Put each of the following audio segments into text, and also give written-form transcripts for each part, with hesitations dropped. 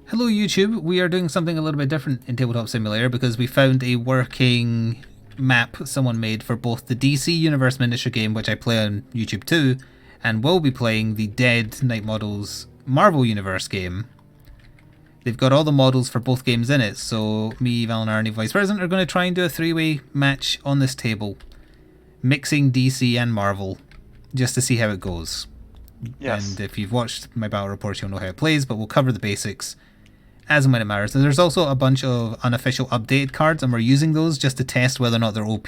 Hello YouTube, we are doing something a little bit different in Tabletop Simulator because we found a working map someone made for both the DC Universe miniature game, which I play on YouTube too, and will be playing the Dead Night Models Marvel Universe game. They've got all the models for both games in it, so me, Valinar and Vice President are going to try and do a three-way match on this table, mixing DC and Marvel, just to see how it goes. Yes. And if you've watched my battle reports, you'll know how it plays, but we'll cover the basics as and when it matters. And there's also a bunch of unofficial updated cards, and we're using those just to test whether or not they're OP.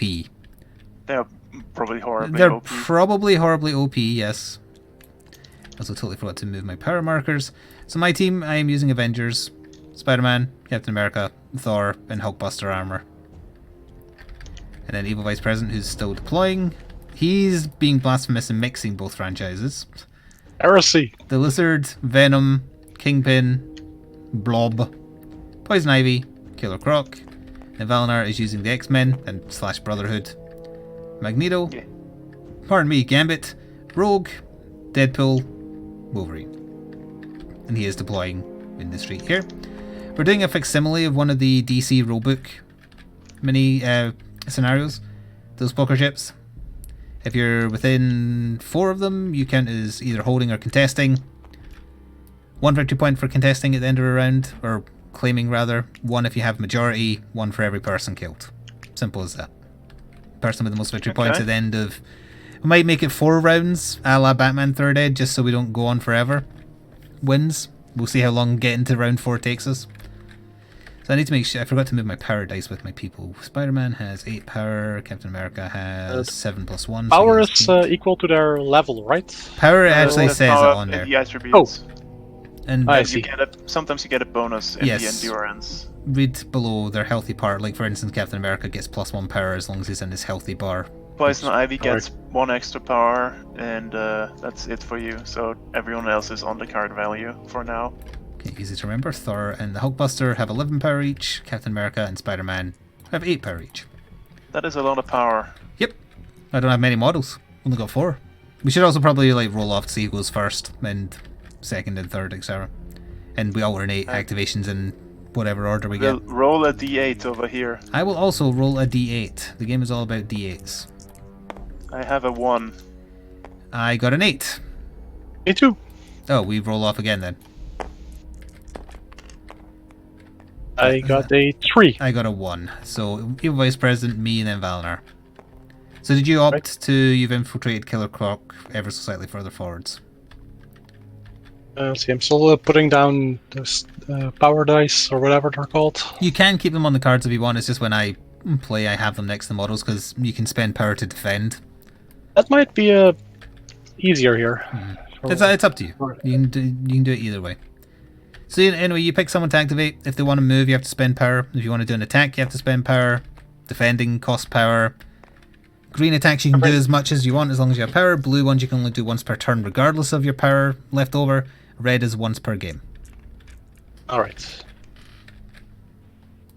They're probably horribly They're OP. probably horribly OP, yes. I also totally forgot to move my power markers. So my team, I am using Avengers, Spider-Man, Captain America, Thor, and Hulkbuster armor. And then Evil Vice President, who's still deploying. He's being blasphemous and mixing both franchises. Heresy. The Lizard, Venom, Kingpin, Blob, Poison Ivy, Killer Croc, and Valinar is using the X-Men and / Brotherhood, Magneto, pardon me, Gambit, Rogue, Deadpool, Wolverine. And he is deploying in the street here. We're doing a facsimile of one of the DC rulebook mini scenarios, those poker chips. If you're within 4 of them, you count as either holding or contesting. 1 victory point for contesting at the end of a round, or claiming rather. 1 if you have majority, 1 for every person killed. Simple as that. Person with the most victory points at the end of... We might make it 4 rounds, a la Batman Third Ed, just so we don't go on forever. Wins. We'll see how long getting to round 4 takes us. So I need to make sure... I forgot to move my power dice with my people. Spider-Man has 8 power, Captain America has 7 plus 1. Power so is equal to their level, right? Power actually says it on in there. the attributes. And I You see. sometimes you get a bonus in Yes. the endurance. read below their healthy part. Like for instance, Captain America gets +1 power as long as he's in his healthy bar. Poison Ivy gets 1 extra power, and that's it for you. So everyone else is on the card value for now. Okay, easy to remember. Thor and the Hulkbuster have 11 power each. Captain America and Spider-Man have 8 power each. That is a lot of power. Yep. I don't have many models. Only got 4. We should also probably like roll off to see who goes first and second and third, etc. And we alternate activations in whatever order we get. We'll roll a d8 over here. I will also roll a d8. The game is all about d8s. I have a 1. I got an 8. Me too. Oh, we roll off again then. I got a 3. I got a 1. So, Evil Vice President, me, and then Valinar. So did you opt to... You've infiltrated Killer Croc ever so slightly further forwards. See, I'm still putting down this power dice, or whatever they're called. You can keep them on the cards if you want. It's just when I play, I have them next to the models, because you can spend power to defend. That might be easier here. It's up to you. You can do it either way. So anyway, you pick someone to activate. If they want to move, you have to spend power. If you want to do an attack, you have to spend power. Defending costs power. Green attacks you can do as much as you want as long as you have power. Blue ones you can only do once per turn regardless of your power left over. Red is once per game. Alright.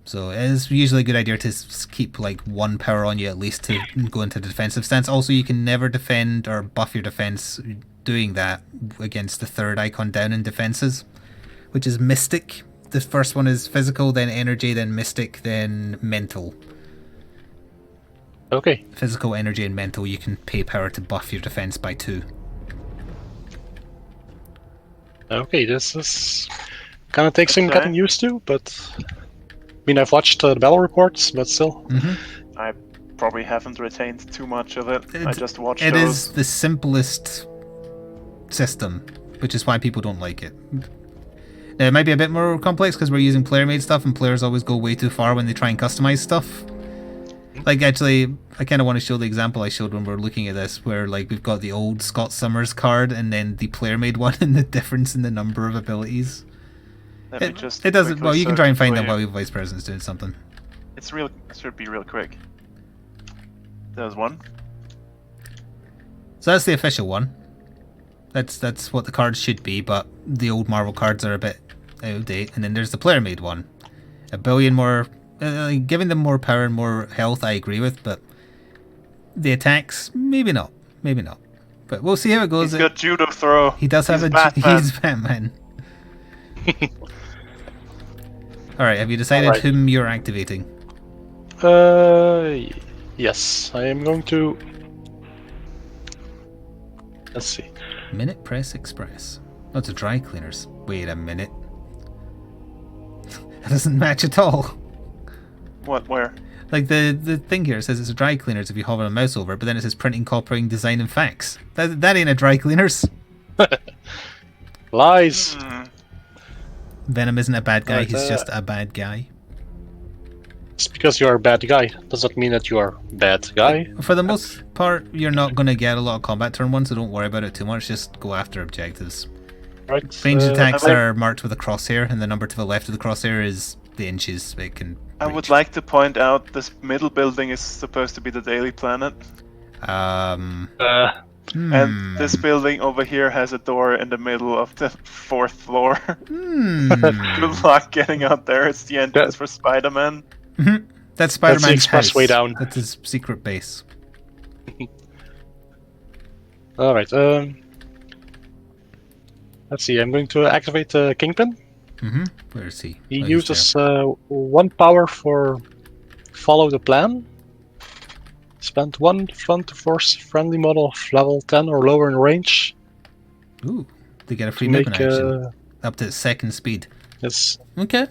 So it's usually a good idea to keep like 1 power on you at least to go into the defensive stance. Also, you can never defend or buff your defense doing that against the 3rd icon down in defenses, which is Mystic. The first one is physical, then energy, then mystic, then mental. Okay. Physical, energy, and mental, you can pay power to buff your defense by 2. Okay, this is kind of takes some getting used to, but... I mean, I've watched the battle reports, but still. I probably haven't retained too much of it. I just watched It those. is the simplest system, which is why people don't like it. Now, it might be a bit more complex because we're using player-made stuff, and players always go way too far when they try and customize stuff. Like, actually, I kind of want to show the example I showed when we were looking at this, where like we've got the old Scott Summers card and then the player-made one, and the difference in the number of abilities. Let me just It doesn't. quickly Well, you can search try and find for out you. while your vice president's doing something. It should be real quick. There's one. So that's the official one. That's what the cards should be, but the old Marvel cards are a bit out of date. And then there's the player-made one. 1 billion more, giving them more power and more health. I agree with, but the attacks, maybe not, maybe not. But we'll see how it goes. He's got judo throw. He does have He's Batman. He's Batman. Alright, have you decided Alright. whom you're activating? Yes, I am going to. Let's see. Minute Press Express. Oh, it's a dry cleaners. Wait a minute. That doesn't match at all. What? Where? Like the thing here says it's a dry cleaners if you hover a mouse over it, but then it says printing, copying, design, and fax. That ain't a dry cleaners. Lies. Venom isn't a bad guy, Right, he's just a bad guy. Just because you are a bad guy doesn't mean that you are a bad guy. For the most part, you're not going to get a lot of combat turn one, so don't worry about it too much. Just go after objectives. Right. Ranged attacks I- are marked with a crosshair, and the number to the left of the crosshair is the inches it can I reach. would like to point out this middle building is supposed to be the Daily Planet, and this building over here has a door in the middle of the 4th floor. Good luck getting out there. It's the entrance for Spider-Man. That's Spider-Man's house. expressway down. That's his secret base. Alright, let's see, I'm going to activate the Kingpin. Where is he? He Oh, he's uses 1 power for follow the plan. Spend 1 front to force friendly model of level 10 or lower in range. there. Ooh, they get a free To movement make, action. Up to 2nd speed. Yes. Okay.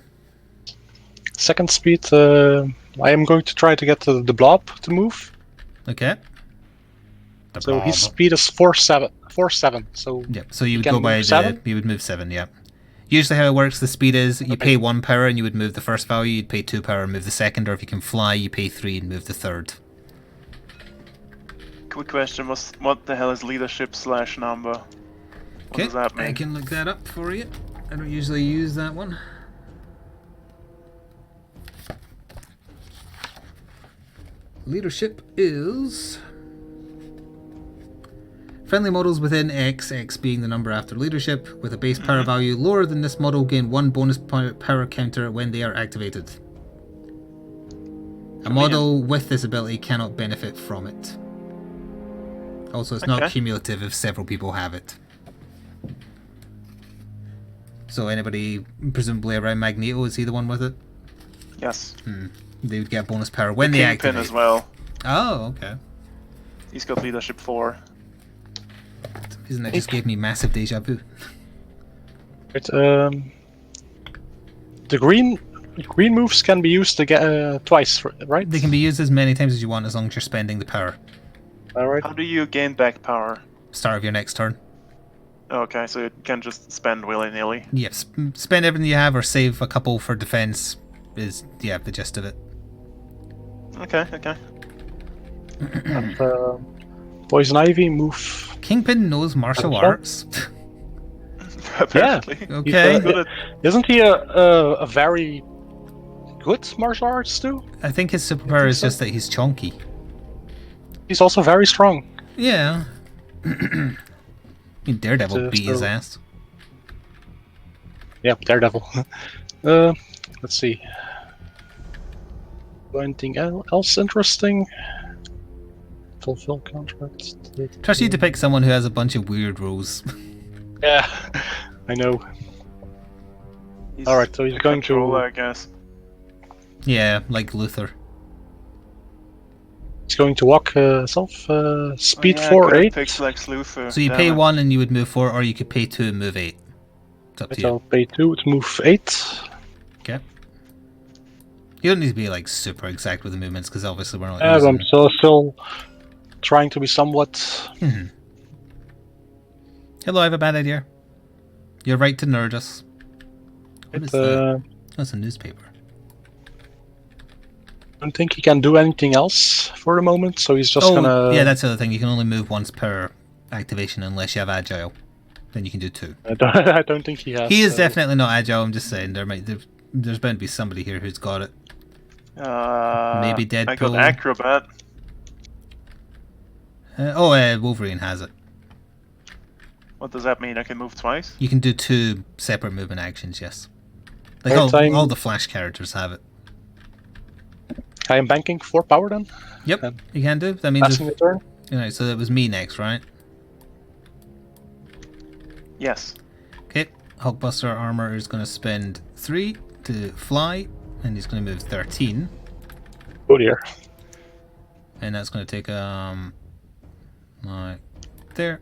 2nd speed, I am going to try to get the blob to move. Okay. The So his blob. speed is 4-7. So Yep. So you would can go by move 7? you would move 7. Yep. Usually how it works, the speed is you pay 1 power and you would move the first value. You'd pay 2 power and move the second, or if you can fly, you pay 3 and move the third. Quick question: what the hell is leadership/number? What Okay. does that mean? I can look that up for you. I don't usually use that one. Leadership is friendly models within X, X being the number after leadership, with a base power value lower than this model gain 1 bonus power counter when they are activated. A model with this ability cannot benefit from it. Also, it's not Okay. cumulative if several people have it. So anybody presumably around Magneto, is he the one with it? Yes. They would get bonus power when they Kingpin activate. as well. Oh, okay. He's got leadership 4. Isn't that just gave me massive deja vu? Right, the green moves can be used again twice, right? They can be used as many times as you want as long as you're spending the power. Alright. How do you gain back power? Start of your next turn. Okay, so you can just spend willy-nilly. Yes, spend everything you have or save a couple for defense is, yeah, the gist of it. Okay. Poison Ivy move. Kingpin knows martial Sure. arts. Apparently. Okay. Good at- Isn't he a very good martial arts too? I think his superpower is so. just that he's chonky. He's also very strong. Yeah. I mean, Daredevil beat his so- ass. Yeah, Daredevil. Let's see. Anything else interesting? Fulfill contracts. Trust you to pick someone who has a bunch of weird rules. Yeah, I know. He's Alright, so he's a going to- controller, I guess. Yeah, like Luther. He's going to walk himself. Speed Oh, yeah, 4, I could've 8. picked Lex Luthor. So you damn pay it. 1 and you would move 4, or you could pay 2 and move 8. It's up to Right, you. I'll pay 2 to move 8. Okay. You don't need to be like super exact with the movements because obviously we're not Yeah, but I'm using... still trying to be somewhat. Hello, I have a bad idea. You're right to nerd us. What is that? That's a newspaper. I don't think he can do anything else for the moment, so he's just gonna. yeah, that's the other thing. You can only move once per activation unless you have agile. Then you can do 2. I don't think he has. He is definitely not agile. I'm just saying there's bound to be somebody here who's got it. Maybe I got Deadpool. Acrobat. Wolverine has it. What does that mean? I can move twice? You can do 2 separate movement actions. Yes, like Alright, all the Flash characters have it. I am banking 4 power then. Yep, And you can do. That means Passing the turn. Alright, so that was me next, right? Yes. Okay, Hulkbuster armor is going to spend 3 to fly, and he's going to move 13. Oh dear. And that's going to take like there.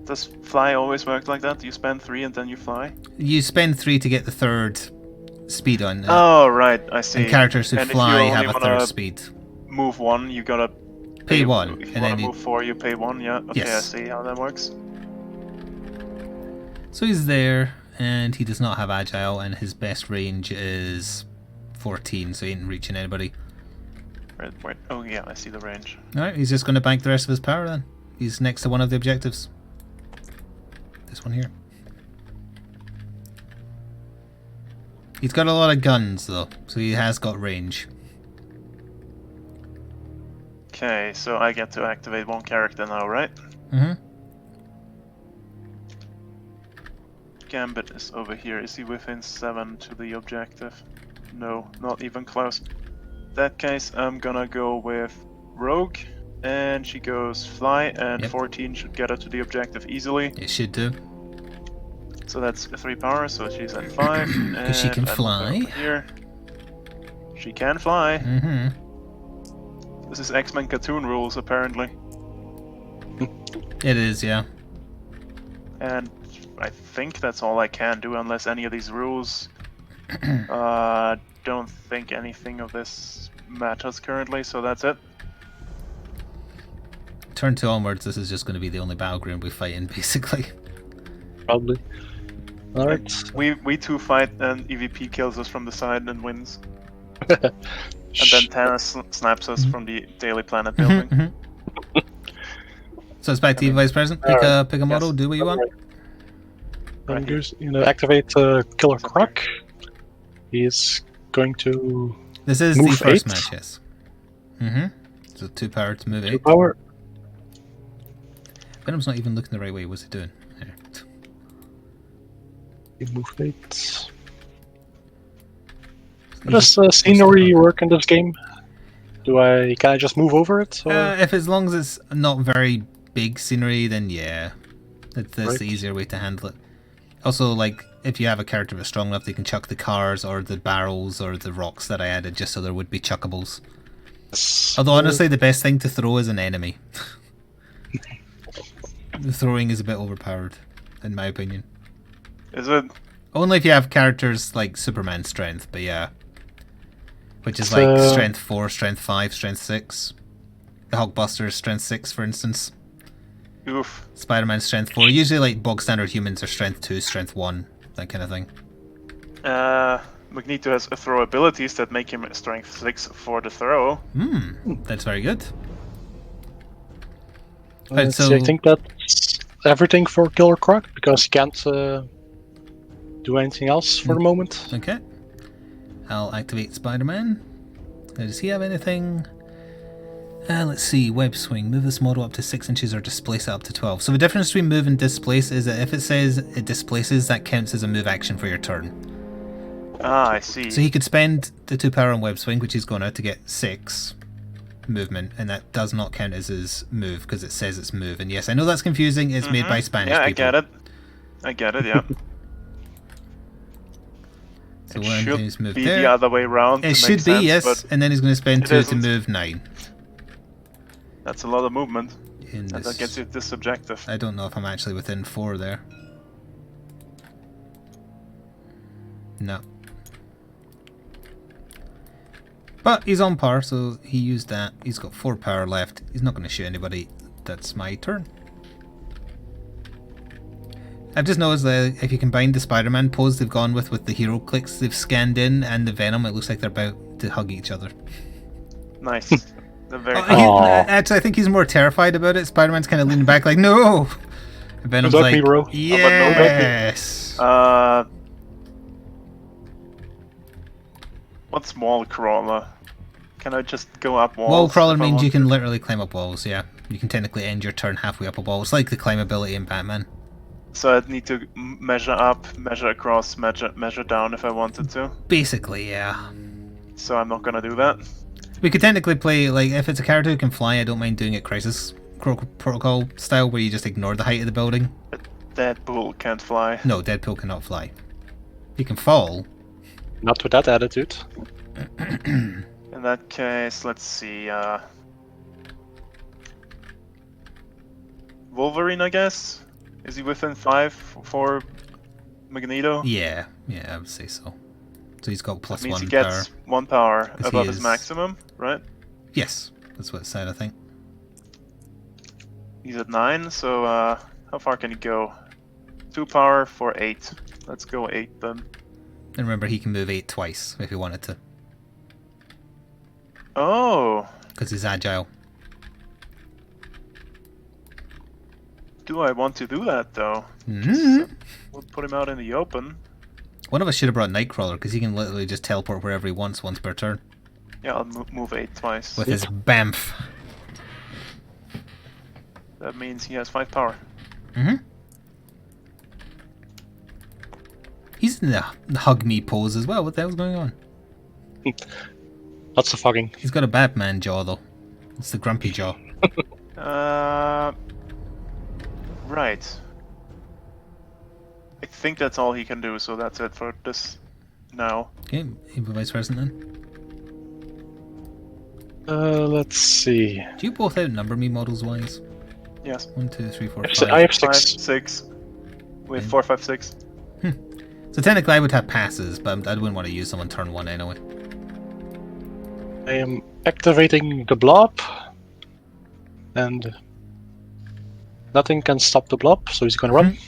Does fly always work like that? You spend 3 and then you fly? You spend 3 to get the third speed on. Oh, right, I see. And characters who and fly if you have only a third wanna speed. Move 1, you gotta Pay 1, If you and wanna then move 4, you pay 1. Yeah. Okay, Yes. I see how that works. So he's there, and he does not have agile, and his best range is 14, so he ain't reaching anybody. Right. Oh yeah, I see the range. Alright, he's just going to bank the rest of his power then. He's next to one of the objectives. This one here. He's got a lot of guns though, so he has got range. Okay, so I get to activate 1 character now, right? Mm-hmm. Gambit is over here. Is he within 7 to the objective? No, not even close. In that case, I'm gonna go with Rogue, and she goes Fly, and Yep. 14 should get her to the objective easily. It should do. So that's 3 power, so she's at 5. Because she can and fly. over here. She can fly. Mm-hmm. This is X-Men cartoon rules, apparently. It is, yeah. And I think that's all I can do, unless any of these rules... don't think anything of this matters currently, so that's it. Turn 2 onwards, this is just going to be the only battleground we fight in, basically. Probably. Alright. We 2 fight, and EVP kills us from the side and wins. And then Tana snaps us from the Daily Planet building. So it's back to you, Vice President. Pick a model, do what you want. Then goes, activate Killer Croc. He is going to This is move the first 8. match, yes. So 2 power to move 2 8. power. Venom's not even looking the right way. What's he doing? There. He moved 8. How does scenery work in this game? Can I just move over it? Or? If as long as it's not very big scenery, then yeah, that's Right. the easier way to handle it. Also, like if you have a character that's strong enough, they can chuck the cars or the barrels or the rocks that I added, just so there would be chuckables. Although honestly, the best thing to throw is an enemy. The throwing is a bit overpowered, in my opinion. Is it? Only if you have characters like Superman strength, but yeah. Which is like strength 4, strength 5, strength 6. The Hulkbuster is strength 6, for instance. Oof. Spider-Man strength 4. Usually like bog standard humans are strength 2, strength 1, that kind of thing. Magneto has throw abilities that make him strength 6 for the throw. That's very good. Let's so see, I think that's everything for Killer Croc, because he can't do anything else for the moment. Okay. I'll activate Spider-Man. Does he have anything? Let's see. Web swing. Move this model up to 6 inches or displace it up to 12. So the difference between move and displace is that if it says it displaces, that counts as a move action for your turn. Ah, I see. So he could spend the 2 power on web swing, which he's going to get 6 movement, and that does not count as his move because it says it's move. And yes, I know that's confusing. It's made by Spanish people. I get it. I get it, yeah. So it when should he's moved be there, the other way around. it should be, yes. And then he's going to spend 2 to isn't. move 9. That's a lot of movement. In And this, that gets you this objective. I don't know if I'm actually within 4 there. No. But he's on par, so he used that. He's got 4 power left. He's not going to shoot anybody. That's my turn. I've just noticed that if you combine the Spider-Man pose they've gone with the hero clicks they've scanned in and the Venom, it looks like they're about to hug each other. Nice. They're very Actually, I think he's more terrified about it. Spider-Man's kind of leaning back like, no! And Venom's Is that like, me, bro? yes! What's wall crawler? Can I just go up walls? Wall crawler if I means want you can to? literally climb up walls, yeah. You can technically end your turn halfway up a wall. It's like the climb ability in Batman. So I'd need to measure up, measure across, measure down if I wanted to. Basically, yeah. So I'm not gonna do that. We could technically play, like, if it's a character who can fly, I don't mind doing it Crisis Protocol style, where you just ignore the height of the building. But Deadpool can't fly. No, Deadpool cannot fly. He can fall. Not with that attitude. In that case, let's see. Wolverine, I guess. Is he within 5 for Magneto? Yeah, I would say so. So he's got That +1 means he power. gets 1 power 'Cause he above his is- maximum, right? Yes, that's what it said, I think. He's at 9, so how far can he go? 2 power for 8. Let's go 8 then. And remember, he can move 8 twice if he wanted to, Oh, because he's agile. do I want to do that though? Mm-hmm. We'll put him out in the open. One of us should have brought Nightcrawler, because he can literally just teleport wherever he wants once per turn. Yeah, I'll move 8 twice. With his BAMF. That means he has 5 power. Mm-hmm. He's in the hug me pose as well. What the hell's going on? Lots of fucking. He's got a Batman jaw, though. It's the grumpy jaw. Right. I think that's all he can do, so that's it for this now. Okay, Vice President then. Let's see. Do you both outnumber me models-wise? Yes. 1, 2, 3, 4, 5. I have 5, 6. 6. With 4, 5, 6. So technically I would have passes, but I wouldn't want to use them on turn 1 anyway. I am activating the blob. And nothing can stop the blob, so he's gonna run.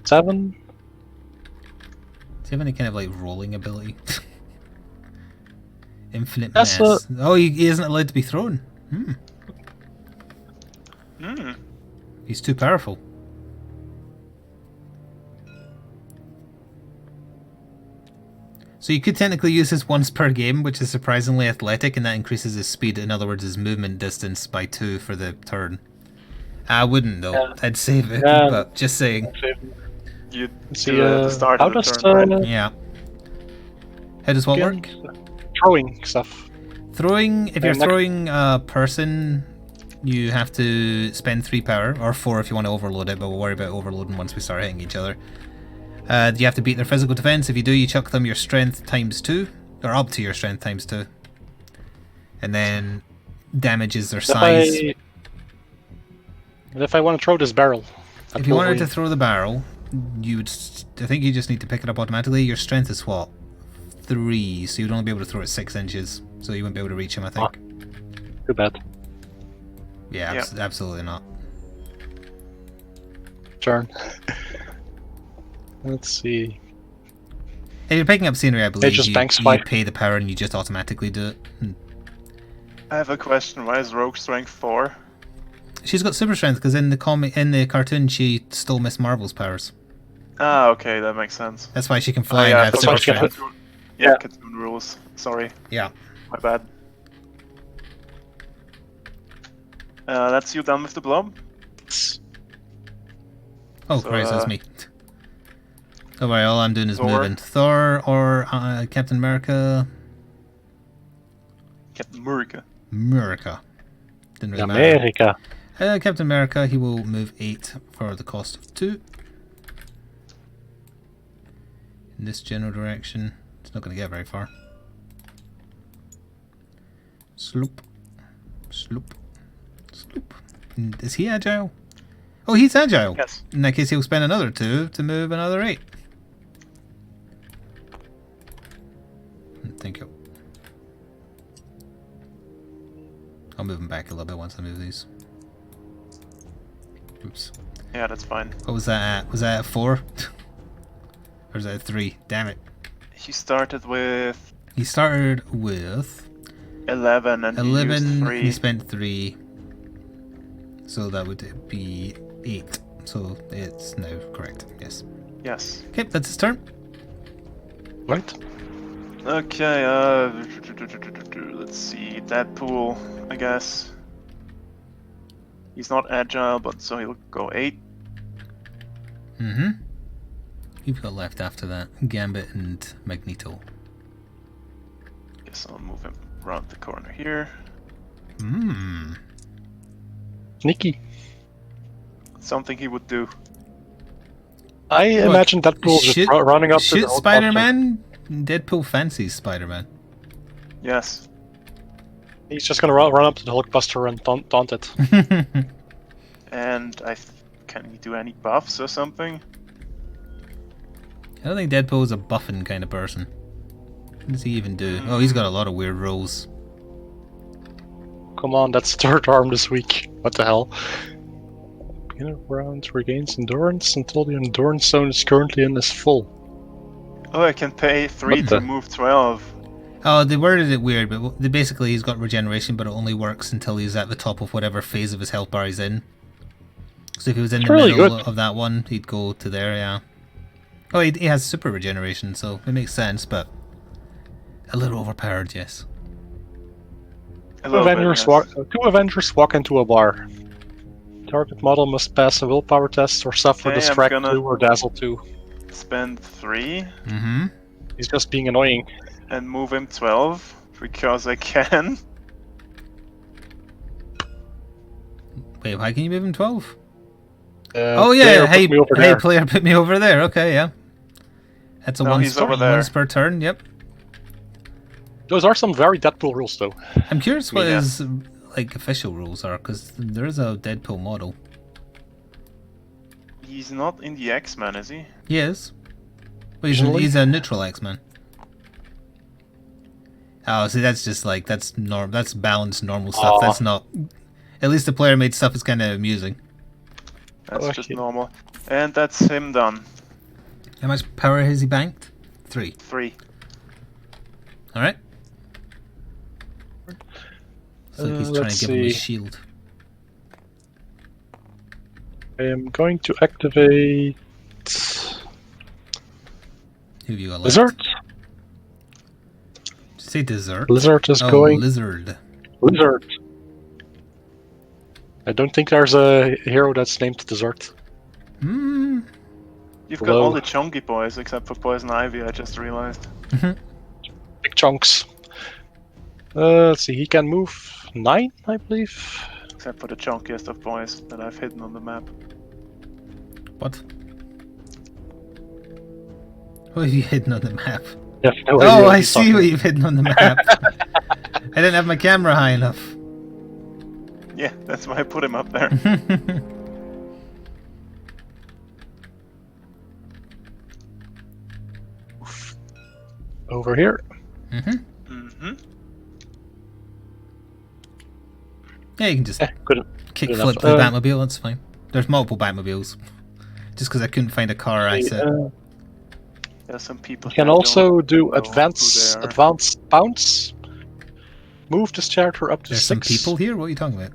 7. Do you have any kind of like rolling ability? Infinite That's mass. Oh, he isn't allowed to be thrown. He's too powerful. So you could technically use this once per game, which is surprisingly athletic, and that increases his speed. In other words, his movement distance by 2 for the turn. I wouldn't though. Yeah. I'd save it, Yeah. but just saying. You See, do it at the start how of the does turn, right? Yeah. How does what work? Throwing stuff. Throwing, if you're next- throwing a person, you have to spend 3 power, or 4 if you want to overload it, but we'll worry about overloading once we start hitting each other. You have to beat their physical defense. If you do, you chuck them your strength times 2, or up to your strength times 2. And then damage is their size. If I want to throw this barrel. If you wanted to throw the barrel, you would. I think you just need to pick it up automatically. Your strength is what? 3, so you'd only be able to throw it 6 inches, so you wouldn't be able to reach him, I think. Too bad. Yeah, absolutely not. Turn. Let's see. If you're picking up scenery, I believe just you banks 5. pay the power and you just automatically do it. I have a question. Why is Rogue Strength 4? She's got super strength because in the cartoon she stole Miss Marvel's powers. Ah, okay, that makes sense. That's why she can fly yeah, and have super that's why she can- strength. Yeah, cartoon rules. Sorry, Yeah. my bad. That's you done with the blob? Oh, So, Christ, that's me. Oh, right, all I'm doing is Thor. moving. Thor or Captain America. Captain America. America. Didn't really matter. America. Captain America, he will move 8 for the cost of 2. In this general direction. It's not going to get very far. Sloop. Sloop. Sloop. Is he agile? Oh, he's agile. Yes. In that case, he'll spend another 2 to move another 8. Thank you. I'll move him back a little bit once I move these. Oops. Yeah, that's fine. What was that at? Was that at 4? Or was that at 3? Damn it. He started with He started with 11 and 11 he used and 3. he spent 3. So that would be 8. So it's now correct, yes. Yes. Okay, that's his turn. Right. Okay, let's see. Deadpool, I guess. He's not agile, but so he'll go 8. Mm-hmm. You've got left after that. Gambit and Magneto. Guess I'll move him around the corner here. Mmm. Sneaky. Something he would do. I imagine Deadpool just running up to the Shoot Spider-Man? Deadpool fancies Spider-Man. Yes. He's just gonna run up to the Hulkbuster and taunt it. And can he do any buffs or something? I don't think Deadpool's a buffing kind of person. What does he even do? Oh, he's got a lot of weird rolls. Come on, that's third arm this week. What the hell? Beginner round regains endurance until the endurance zone is currently in is full. Oh, I can pay 3 to move 12. Oh, they worded it weird, but basically he's got regeneration, but it only works until he's at the top of whatever phase of his health bar he's in. So if he was in the middle of that one, he'd go to there, yeah. Oh, he has super regeneration, so it makes sense, but a little overpowered, yes. Two Avengers walk into a bar. Target model must pass a willpower test or suffer Distract 2 or Dazzle 2. Spend 3. Mm-hmm. He's just being annoying. And move him 12, because I can. Wait, how can you move him 12? Oh yeah, hey player, put me over there. Okay, yeah. That's a once per turn, yep. Those are some very Deadpool rules, though. I'm curious what his like official rules are, because there is a Deadpool model. He's not in the X-Men, is he? He is. Well, he's a neutral X-Men. Oh, see, that's just like that's balanced normal stuff. That's not. At least the player made stuff is kind of amusing. That's just normal, and that's him done. How much power has he banked? 3. 3. All right. So he's trying to give him his shield. I am going to activate. Who have you got left? Lizard. Say dessert. Lizard is going. Lizard. Lizard. I don't think there's a hero that's named Dessert. Hmm. You've got all the chunky boys except for Poison Ivy, I just realized. Big chunks. Let's see, he can move 9, I believe. Except for the chunkiest of boys that I've hidden on the map. What? What have you hidden on the map? Oh, I see what you've hidden on the map. I didn't have my camera high enough. Yeah, that's why I put him up there. Over here. Yeah, you can just kickflip the Batmobile, that's fine. There's multiple Batmobiles. Just because I couldn't find a car exit. There's some people. You can also do advanced bounce. Move this character up to 6. There's some people here? What are you talking about?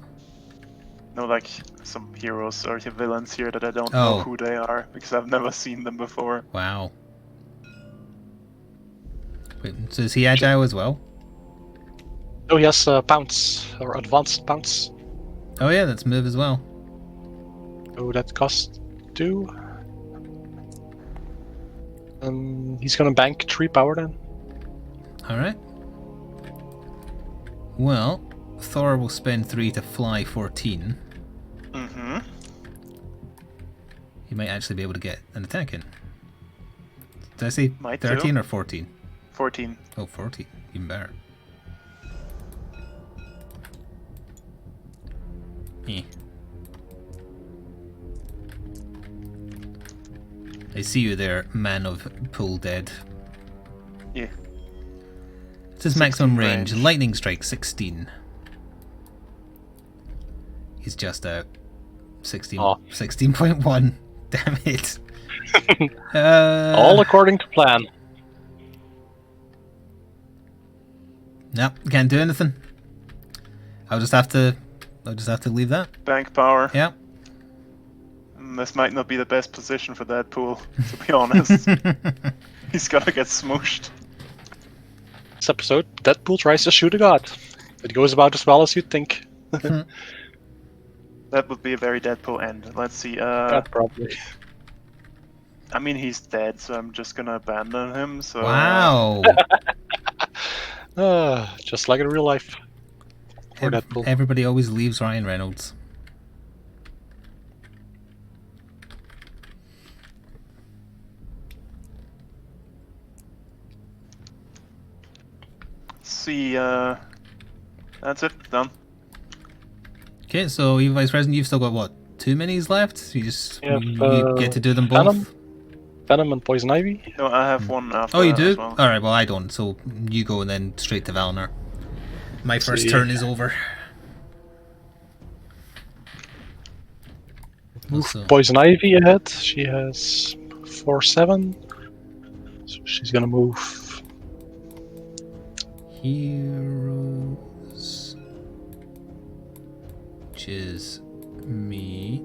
No, like some heroes or villains here that I don't know who they are because I've never seen them before. Wow. Wait, so is he agile as well? Oh, he has bounce or advanced bounce. Oh yeah, that's move as well. Oh, that costs 2. He's gonna bank 3 power then. Alright. Well, Thor will spend 3 to fly 14. He might actually be able to get an attack in. Did I say 13 or 14? 14. Oh, 14. Even better. I see you there, man of Pool Dead. Yeah. It's his maximum range. Lightning strike 16. He's just out. 16.1. Damn it. All according to plan. No, can't do anything. I'll just have to leave that. Bank power. Yeah. This might not be the best position for Deadpool, to be honest. He's gotta get smooshed. This episode, Deadpool tries to shoot a god. It goes about as well as you'd think. That would be a very Deadpool end. Let's see. Yeah, probably. I mean, he's dead, so I'm just gonna abandon him. So. Wow. Just like in real life. For Deadpool. Everybody always leaves Ryan Reynolds. see. That's it. Done. Okay, so you Vice President, you've still got what? 2 minis left? You just We have, you get to do them both? Venom and Poison Ivy. No, I have one after. Oh, you that do? as well. Alright, well I don't, so you go and then straight to Valnar. My first See. turn is over. Move Also, Poison Ivy ahead. She has 4/7, so she's gonna move. heroes, which is me.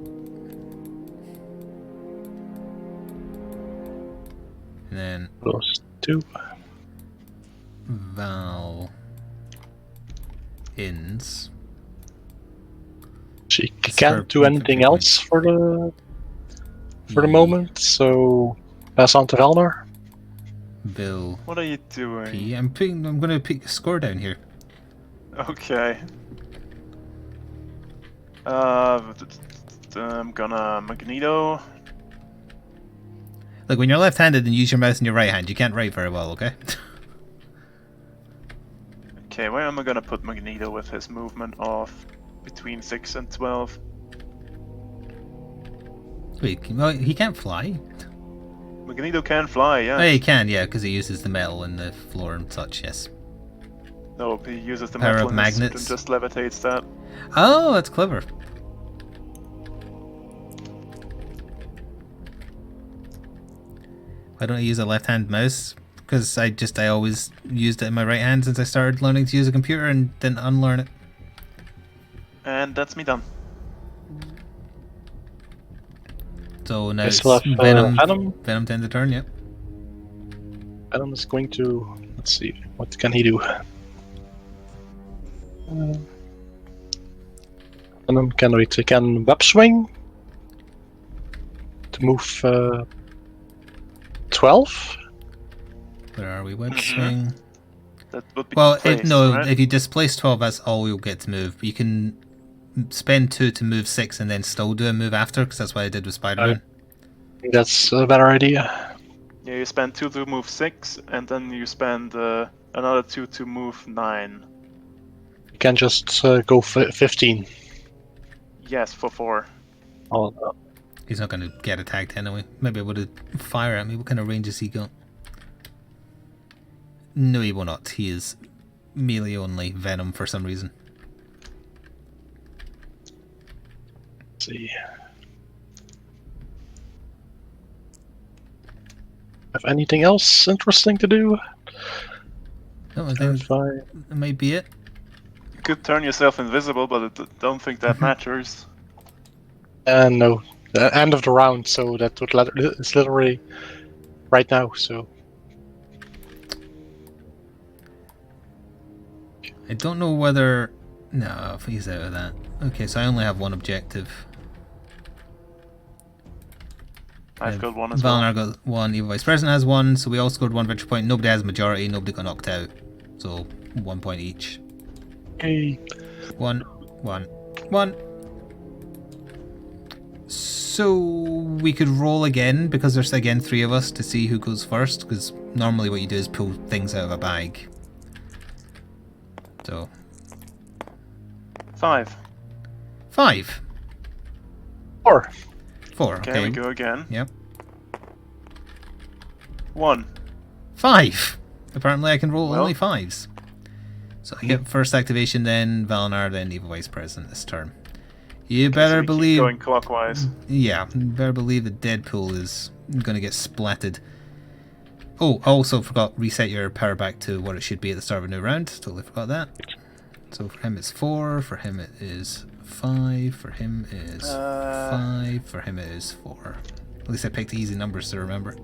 And then Those two. Val ins. She It's can't her do anything point. else for the moment, so pass on to Velnar. Bill What are you doing? P. I'm gonna pick a score down here. Okay. I'm gonna Magneto. Look, when you're left-handed and use your mouse in your right hand, you can't write very well, okay? Okay, where am I gonna put Magneto with his movement of between 6 and 12? Wait, well, he can't fly. Magneto can fly, yeah. Oh, he can, yeah, because he uses the metal in the floor and such, yes. No, he uses the Power metal of in his suit magnets. and just levitates that. Oh, that's clever. Why don't I use a left-hand mouse? Because I always used it in my right hand since I started learning to use a computer and didn't unlearn it. And that's me done. So now I it's still have Venom. Venom. Venom 10 to turn, yep. Venom is going to. Let's see. What can he do? Venom can wait. He can web swing to move 12. Where are we? Web swing. That would be Well, placed, no, right? if you displace 12, that's all you'll get to move. You can spend 2 to move 6 and then still do a move after, because that's what I did with Spider-Man. I think that's a better idea. Yeah, you spend 2 to move 6, and then you spend another 2 to move 9. You can just go 15. Yes, for 4. Oh, no. He's not going to get attacked anyway. Maybe I would have fire at me. What kind of range has he got? No, he will not. He is melee only Venom for some reason. Let's see. Have anything else interesting to do? No, I think Fine. that might be it. You could turn yourself invisible, but I don't think that matters. No, the end of the round, so that would it's literally right now. So I don't know whether... No, if he's out of that. Okay, so I only have one objective. I've got one as well. Valnar got one, Evil Vice President has one, so we all scored 1 victory point. Nobody has a majority, nobody got knocked out. So 1 point each. okay. 1, 1, 1. So we could roll again, because there's again 3 of us, to see who goes first, because normally what you do is pull things out of a bag. So 5. 5. 4. 4, Okay, okay. we go again. Yep. 1. 5. Apparently I can roll Well. only 5s. So I get first activation, then Valnar, then Evil Vice President this turn. You So better we keep believe... going clockwise. Yeah, you better believe that Deadpool is going to get splatted. Oh, I also forgot reset your power back to what it should be at the start of a new round. Totally forgot that. So for him it's 4, for him it is 5, for him it is 5, for him it is 4. At least I picked easy numbers to remember.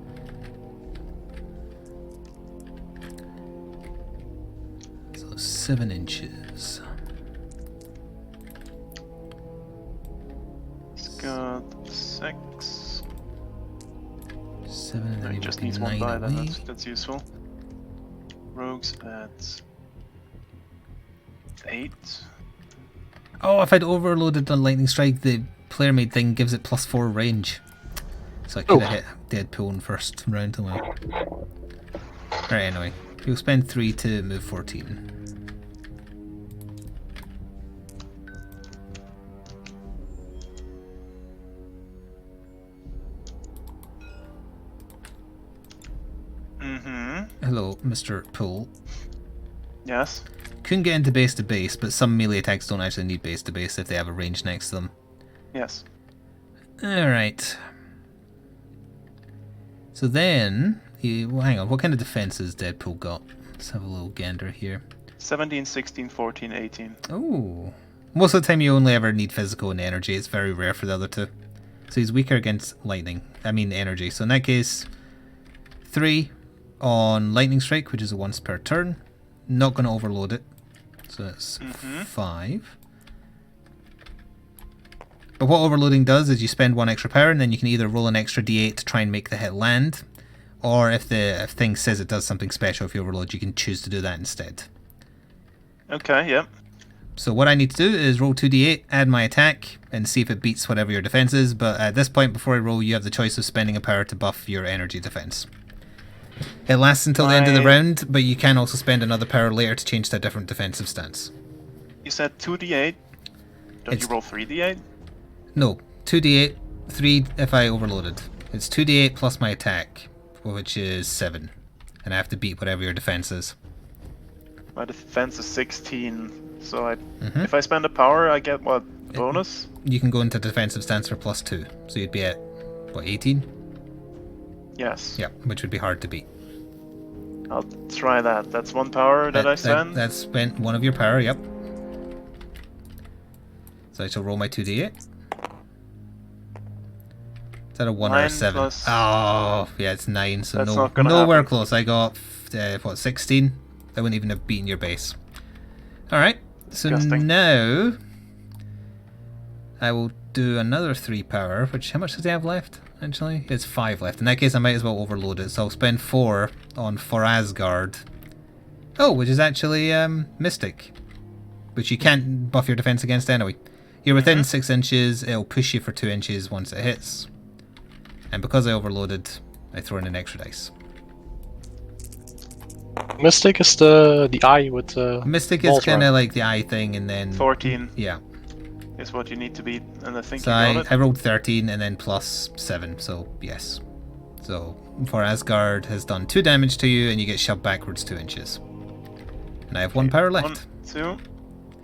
So 7 inches. He's got 6. 7 and No, then he he just would be needs 1 9 die, then away. that's useful. Rogues at 8. Oh, if I'd overloaded on Lightning Strike, the player made thing gives it +4 range. So I could have hit Deadpool in first round away. Right, anyway. You'll spend 3 to move 14. hello, Mr. Poole. Yes. Couldn't get into base to base, but some melee attacks don't actually need base to base if they have a range next to them. Yes. Alright. So then, well, hang on, what kind of defenses Deadpool got? Let's have a little gander here. 17, 16, 14, 18. Oh. Most of the time you only ever need physical and energy. It's very rare for the other two. So he's weaker against lightning. I mean energy. So in that case, 3 on lightning strike, which is a once per turn. Not going to overload it. So that's 5. But what overloading does is you spend 1 extra power, and then you can either roll an extra d8 to try and make the hit land, or if thing says it does something special if you overload, you can choose to do that instead. Okay, yep. So what I need to do is roll 2d8, add my attack, and see if it beats whatever your defense is, but at this point before I roll, you have the choice of spending a power to buff your energy defense. It lasts until the end of the round, but you can also spend another power later to change to a different defensive stance. You said 2d8? Don't you roll 3d8? No, 2d8, 3 if I overloaded. It's 2d8 plus my attack, which is 7. And I have to beat whatever your defense is. My defense is 16, so if I spend a power, I get what, bonus? You can go into defensive stance for +2, so you'd be at, what, 18? Yes. Yeah, which would be hard to beat. I'll try that. That's 1 power that I spend? That's spent 1 of your power, yep. So I shall roll my 2d8. Is that a 1 or a 7? Plus... Oh, yeah, it's 9, so that's nowhere happen. close. I got, what, 16? I wouldn't even have beaten your base. Alright, so now I will do another 3 power, which, how much does he have left, actually? It's 5 left. In that case, I might as well overload it, so I'll spend 4 on For Asgard. Oh, which is actually Mystic, which you can't buff your defense against anyway. You're within 6 inches, it'll push you for 2 inches once it hits. And because I overloaded, I throw in an extra dice. Mystic is the eye with the Mystic is kind of like the eye thing, and then 14. Yeah. Is what you need to beat, and I think So you got it. I rolled 13 and then plus 7, so yes. So For Asgard has done 2 damage to you, and you get shoved backwards 2 inches. And I have 1 power left. 1,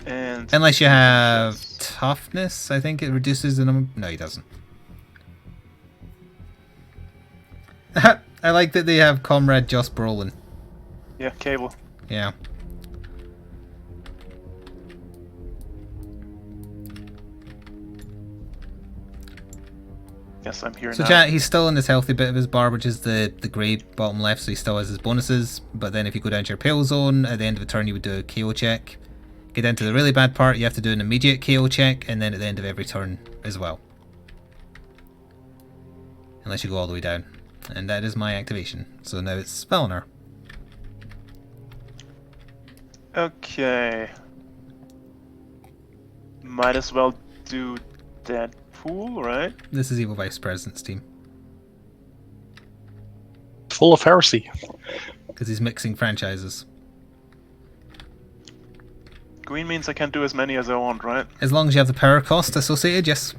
2, and... Unless you have toughness, I think it reduces the number. No, he doesn't. I like that they have Comrade Joss Brolin. Yeah, Cable. Yeah. Yes, I'm here So now. chat, he's still in this healthy bit of his bar, which is the grey bottom left, so he still has his bonuses. But then if you go down to your pale zone, at the end of a turn you would do a KO check. Get down to the really bad part, you have to do an immediate KO check, and then at the end of every turn as well. Unless you go all the way down. And that is my activation. So now it's Spellner. Okay. Might as well do Deadpool, right? This is Evil Vice President's team. full of heresy. Because he's mixing franchises. Green means I can do as many as I want, right? As long as you have the power cost associated, yes.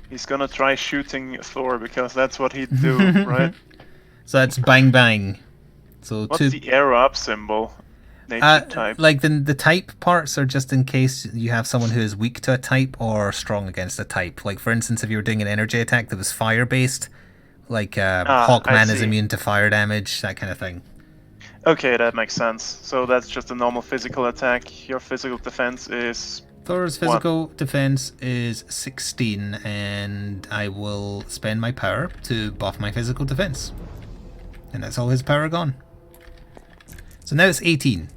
He's gonna try shooting Thor because that's what he'd do, right? So that's bang bang. So What's the arrow up symbol? Nature type. Like the type parts are just in case you have someone who is weak to a type or strong against a type. Like for instance, if you were doing an energy attack that was fire based, like Hawkman is immune to fire damage, that kind of thing. Okay, that makes sense. So that's just a normal physical attack. Your physical defense is... Thor's physical defense is 16, and I will spend my power to buff my physical defense. And that's all his power gone. So now it's 18.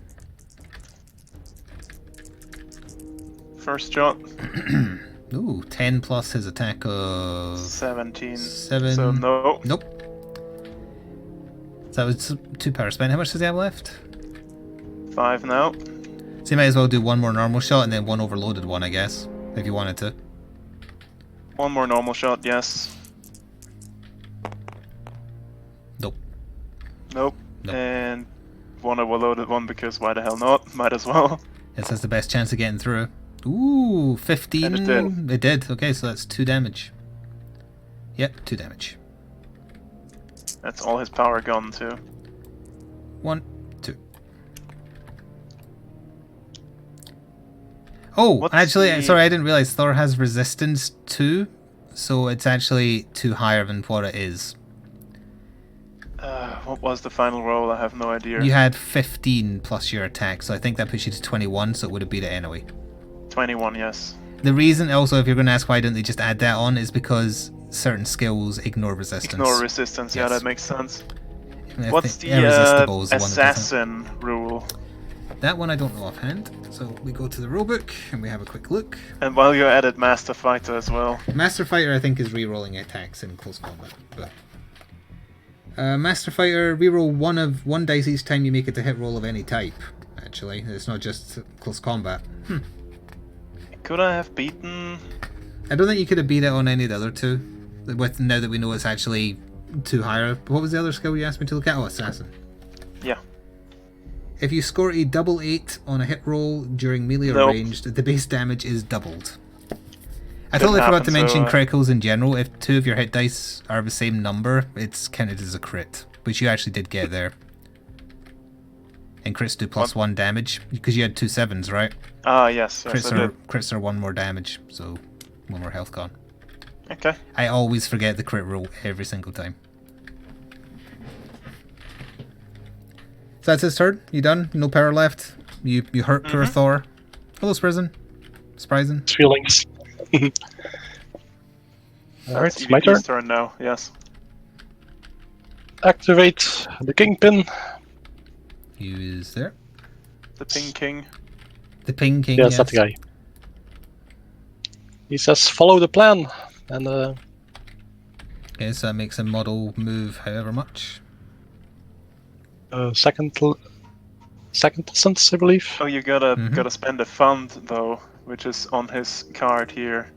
First shot. Ooh, 10 plus his attack of... 17. 7. So no. Nope. So that was 2 power spent. How much does he have left? 5 now. So you might as well do 1 more normal shot and then 1 overloaded one, I guess, if you wanted to. 1 more normal shot, yes. Nope. Nope. Nope. And 1 overloaded one because why the hell not? Might as well. This has the best chance of getting through. Ooh, 15. And it did. It did. Okay, so that's 2 damage. Yep, 2 damage. That's all his power gone to. 1, 2. Oh, What's actually, the- sorry, I didn't realize Thor has resistance 2, so it's actually 2 higher than what it is. What was the final roll? I have no idea. You had 15 plus your attack, so I think that puts you to 21, so it would have beat it anyway. 21, yes. The reason, also, if you're going to ask why didn't they just add that on, is because certain skills ignore resistance. Ignore resistance, yeah, Yes. that makes sense. If What's the irresistible is the one that doesn't. assassin rule? That one I don't know offhand, so we go to the rulebook and we have a quick look. And while you're at it, Master Fighter as well. Master Fighter, I think, is re-rolling attacks in close combat. But Master Fighter, re-roll one dice each time you make it to hit roll of any type. Actually, it's not just close combat. Could I have beaten? I don't think you could have beat it on any of the other two. With now that we know it's actually 2 higher. What was the other skill you asked me to look at? Oh, assassin. Yeah. If you score a double 8 on a hit roll during melee or Nope. ranged, the base damage is doubled. I Didn't totally forgot happen, to mention so, criticals in general. If 2 of your hit dice are the same number, it's counted as a crit, which you actually did get there. And crits do +1 damage, because you had 2 7s, right? Ah, yes, I did. Crits are 1 more damage, so 1 more health gone. Okay. I always forget the crit roll every single time. So that's his turn. You done? No power left. You hurt poor Thor. Hello, Prison. Surprising. Feelings. Alright, That's my turn. EVP's turn now, yes. Activate the Kingpin. He is there. The Ping King. The Ping King. Yes, that's the guy. He says, follow the plan. And Okay, so that makes a model move however much. second distance, I believe. Oh, you gotta spend a fund though, which is on his card here.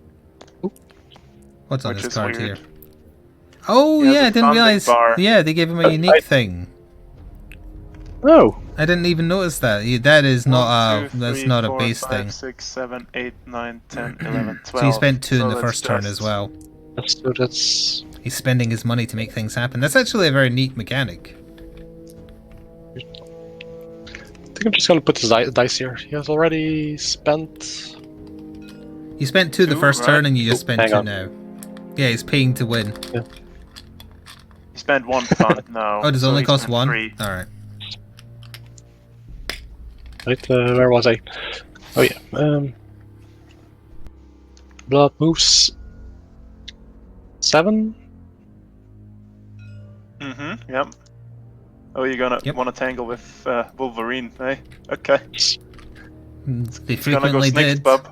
What's on Which his is card weird. here? Oh He has yeah, a I didn't funding realize. bar. Yeah, they gave him a unique thing. Oh, I didn't even notice that. That is not 1, 2, that's 3, not a 4, base 5, thing. 6, 7, 8, 9, 10, 11, 12. So you spent 2 in the that's first turn just- as well. that's He's spending his money to make things happen. That's actually a very neat mechanic. I think I'm just gonna put the dice here. He has already spent. You spent 2 the 2, first right? turn and you just spent hang 2 on. now. Yeah, he's paying to win. He spent 1 fund now. Oh, does it so only he cost spent 1? 3. Alright. Right, where was I? Oh yeah. Blood moves 7. Yep. Oh, you're gonna Yep. wanna tangle with Wolverine, eh? Okay. They He's gonna go frequently Snakes, did. bub.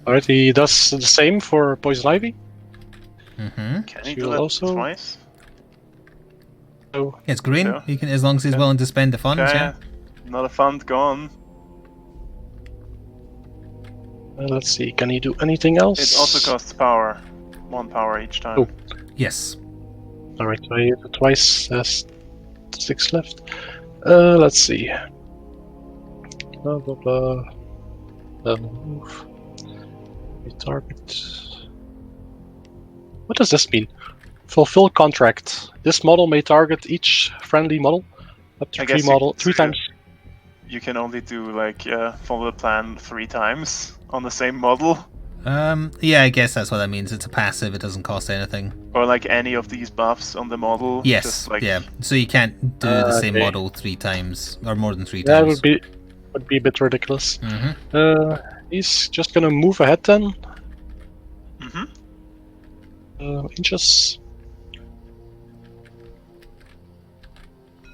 Alright, he does the same for Poison Ivy. Mm-hmm. Can he She do will that also- twice? So It's green. Yeah. He can, as long as he's Yeah. willing to spend the funds, Okay. yeah. Another fund gone. let's see, can he do anything else? It also costs power. 1 power each time. Oh. Yes. Alright, so I hit it twice. There's 6 left. Let's see. Blah blah blah. Move. Retarget. What does this mean? Fulfill contract. This model may target each friendly model up to I 3 guess you model could 3 say times. You can only do like follow the plan 3 times on the same model, Yeah, I guess that's what that means. It's a passive, it doesn't cost anything. or like any of these buffs on the model. Yes, Just like, yeah. So you can't do the same Okay. model 3 times, or more than 3 That times. would be a bit ridiculous. Mm-hmm. He's just gonna move ahead then. Mm-hmm. Inches.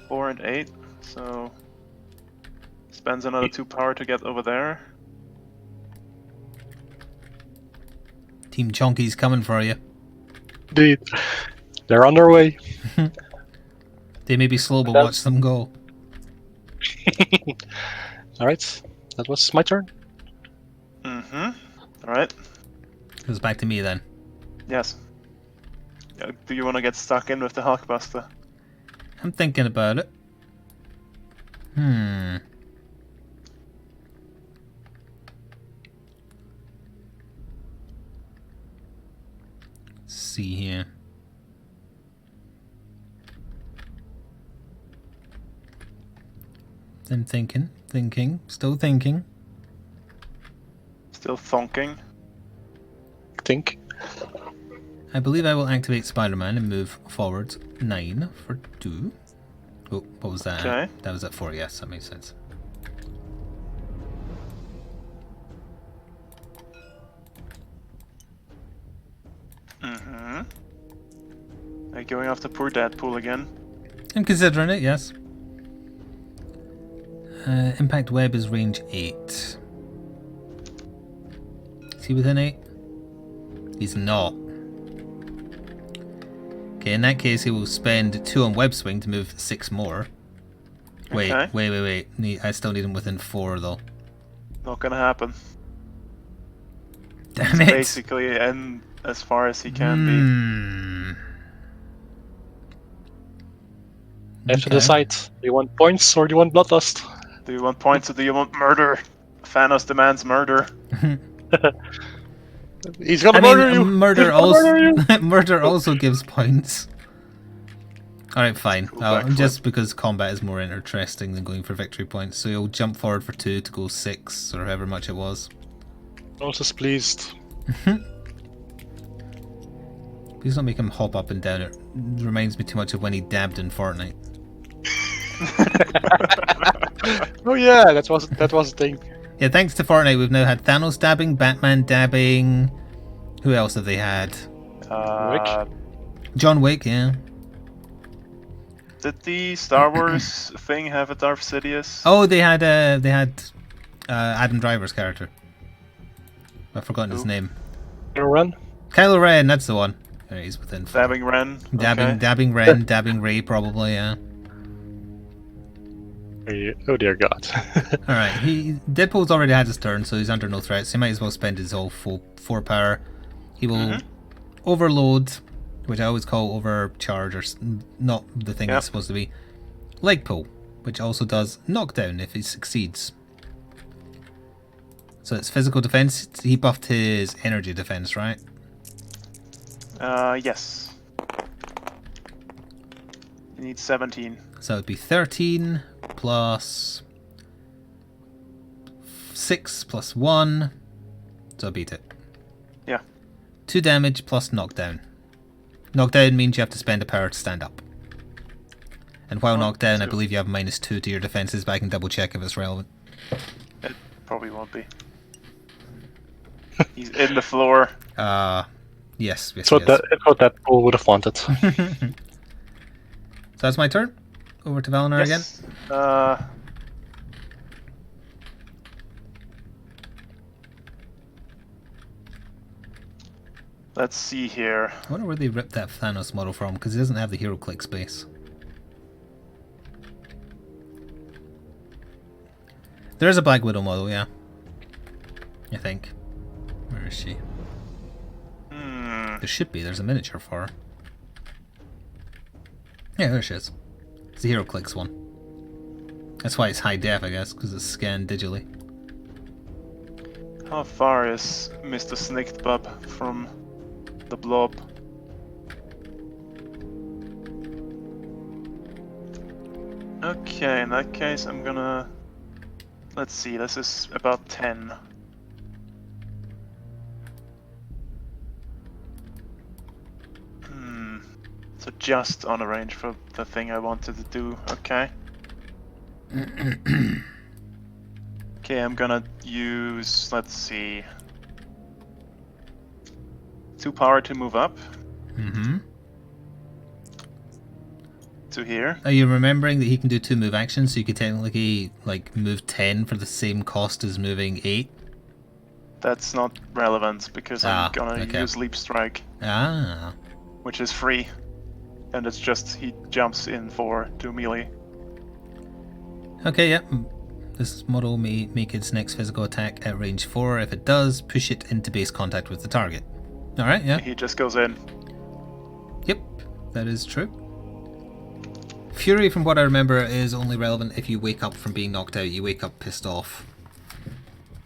4 and 8, so spends another 2 power to get over there. Team Chonky's coming for you. They're on their way. They may be slow, but That- watch them go. Alright, that was my turn. Mm-hmm. Alright. Goes back to me then. Yes. Do you want to get stuck in with the Hulkbuster? I'm thinking about it. Let's see here. I'm thinking, still thinking. Still thonking. Think. I believe I will activate Spider-Man and move forward 9 for 2. Oh, what was that? Okay. That was at 4, yes, that makes sense. Mm-hmm. Are you going after poor Deadpool again? I'm considering it, yes. Impact Web is range 8. Is he within 8? He's not. Okay, in that case, he will spend 2 on Web Swing to move 6 more. Wait, Okay. wait. I still need him within 4, though. Not gonna happen. Damn He's it! basically in as far as he can You have to decide. Do you want points or do you want bloodlust? be. Do you want points or do you want murder? Thanos demands murder. He's gonna murder you! Murder He's gonna also murder you! murder also gives points. Alright, fine. Cool backflip. Just because combat is more interesting than going for victory points, so you'll jump forward for 2 to go 6, or however much it was. Rose is pleased. Please don't make him hop up and down. It reminds me too much of when he dabbed in Fortnite. Oh yeah, that was a thing. Yeah, thanks to Fortnite, we've now had Thanos dabbing, Batman dabbing. Who else have they had? John Wick, yeah. Did the Star Wars thing have a Darth Sidious? Oh, they had Adam Driver's character. I've forgotten his name. Run. Kylo Ren, that's the one. Yeah, he's within 4. Dabbing Ren. Dabbing Ren, dabbing Ray, probably, yeah. Oh dear God. Alright, Deadpool's already had his turn, so he's under no threat, so he might as well spend his all full 4 power. He will overload, which I always call overcharge, or not the thing it's supposed to be. Leg pull, which also does knockdown if he succeeds. So it's physical defense. He buffed his energy defense, right? Yes. You need 17. So it would be 13 plus 6 plus 1. So I beat it. Yeah. 2 damage plus knockdown. Knockdown means you have to spend a power to stand up. And while knocked down, I believe you have -2 to your defenses, but I can double check if it's relevant. It probably won't be. He's in the floor. Yes. It's what Deadpool would have wanted. So that's my turn. Over to Valinar again. Let's see here. I wonder where they ripped that Thanos model from, because he doesn't have the hero click space. There is a Black Widow model, yeah. I think. Where is she? There should be. There's a miniature for her. Yeah, there she is. It's the hero clicks one. That's why it's high def, I guess, because it's scanned digitally. How far is Mr. Snicked-Bub from the blob? Okay, in that case I'm gonna... Let's see, this is about 10. So just on a range for the thing I wanted to do, okay. Okay, I'm gonna use, let's see, 2 power to move up. To here. Are you remembering that he can do 2 move actions, so you could technically like move 10 for the same cost as moving 8? That's not relevant because I'm gonna use Leap Strike. Which is free. And it's just he jumps in for 2 melee. Okay, yeah. This model may make its next physical attack at range 4. If it does, push it into base contact with the target. Alright, yeah. He just goes in. Yep, that is true. Fury, from what I remember, is only relevant if you wake up from being knocked out. You wake up pissed off.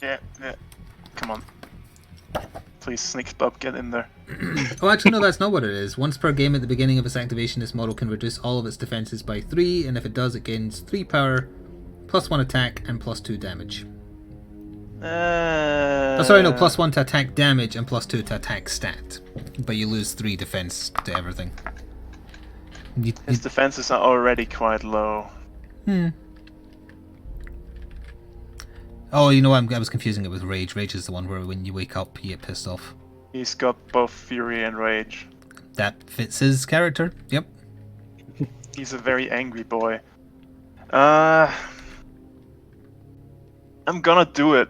Yeah. Come on. Please, Snicked-Bub, get in there. Oh, actually, no, that's not what it is. Once per game at the beginning of its activation, this model can reduce all of its defenses by 3, and if it does, it gains 3 power +1 attack and +2 damage. Oh, sorry, no, +1 to attack damage and +2 to attack stat. But you lose 3 defense to everything. His defenses are already quite low. Oh, you know what? I was confusing it with Rage. Rage is the one where when you wake up, you get pissed off. He's got both Fury and Rage. That fits his character. Yep. He's a very angry boy. I'm gonna do it.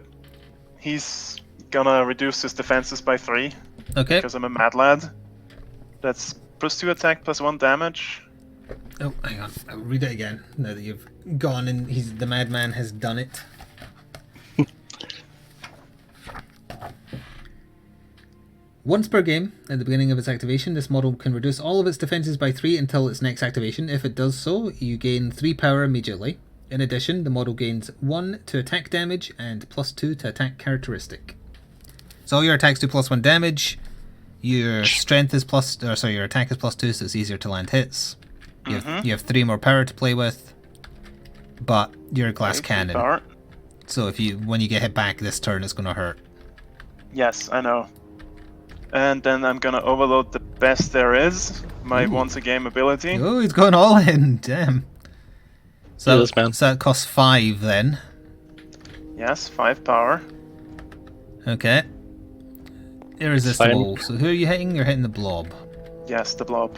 He's gonna reduce his defenses by 3. Okay. Because I'm a mad lad. That's +2 attack, +1 damage. Oh, hang on. I'll read it again. Now that you've gone and the madman has done it. Once per game, at the beginning of its activation, this model can reduce all of its defenses by 3 until its next activation. If it does so, you gain 3 power immediately. In addition, the model gains 1 to attack damage and +2 to attack characteristic. So all your attacks do +1 damage. Your strength is your attack is +2, so it's easier to land hits. You have 3 more power to play with, but you're a glass cannon. Power. So when you get hit back this turn, it's going to hurt. Yes, I know. And then I'm gonna overload the best there is, my once a game ability. Oh, he's going all in. Damn. So, Yes, man. so that costs 5 then. Yes, 5 power. Okay. Irresistible. So who are you hitting? You're hitting the blob. Yes, the blob.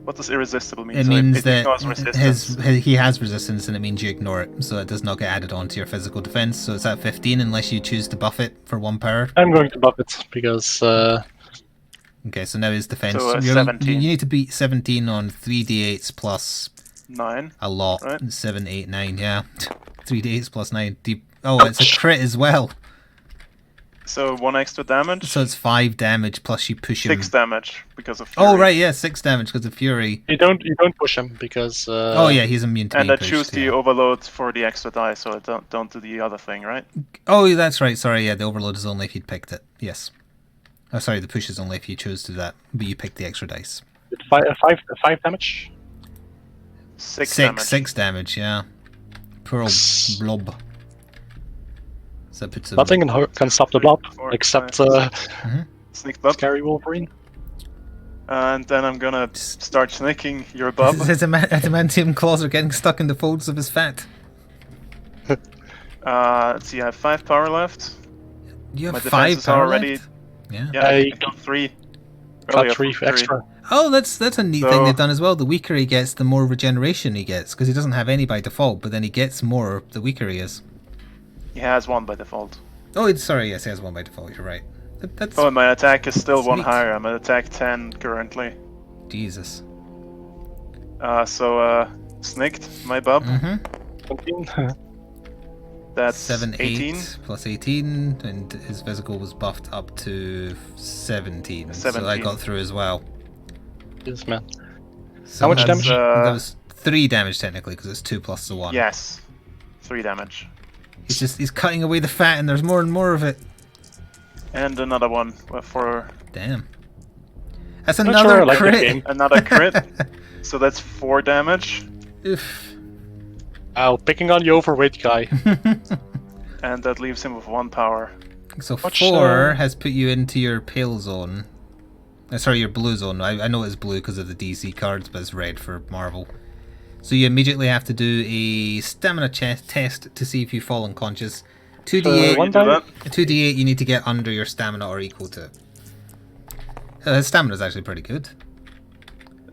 What does irresistible mean? It So means it that ignores resistance. he has resistance, and it means you ignore it, so it does not get added on to your physical defense. So it's at 15 unless you choose to buff it for 1 power. I'm going to buff it because Okay, so now his defense. So, you 17. need to beat 17 on 3d8s plus 9. a lot. Right. 7, 8, 9, yeah. 3d8s plus 9. Oh, it's a crit as well. So 1 extra damage. So it's 5 damage plus you push him. 6 damage because of Fury. Oh right, yeah, 6 damage because of Fury. you don't push him because Oh yeah, he's immune to And being I pushed, choose the yeah. overload for the extra die, so I don't do the other thing, right? Oh, that's right. Sorry, yeah, the overload is only if you'd picked it. Yes. Oh, sorry, the push is only if you chose to do that, but you picked the extra dice. 5 damage. 6 damage. 6 damage, yeah. Poor old blob. So that puts him... Nothing can stop the blob 4, except 5, Sneak bub. scary Wolverine. And then I'm gonna start sneaking your bub. His adamantium claws are getting stuck in the folds of his fat. Let's see, I have 5 power left. You My have 5 defenses are power already. left? Yeah. Yeah, I I got 3. got 3 extra. Oh, that's a neat thing they've done as well. The weaker he gets, the more regeneration he gets, because he doesn't have any by default, but then he gets more the weaker he is. He has 1 by default. Oh, sorry, yes, he has 1 by default, you're right. That's Oh, and my attack is still 1 Sweet. higher. I'm at attack 10 currently. Jesus. So sneaked my bub. 17. That's 7, 18. 8 plus 18, and his physical was buffed up to 17. So I 17. got through as well. Yes, man. So How much that's- damage? That was 3 damage technically, because it's 2 plus the 1. Yes. 3 damage. He's cutting away the fat, and there's more and more of it. And another one for Damn. That's Not another sure I like that crit. game. another crit. So that's 4 damage. Oof. Ow, picking on the overweight guy. And that leaves him with 1 power. So Watch, 4 has put you into your pale zone. Sorry, your blue zone. I know it's blue because of the DC cards, but it's red for Marvel. So you immediately have to do a stamina test to see if you fall unconscious. 2d8. one You do that? 2d8, you need to get under your stamina or equal to it. His stamina is actually pretty good.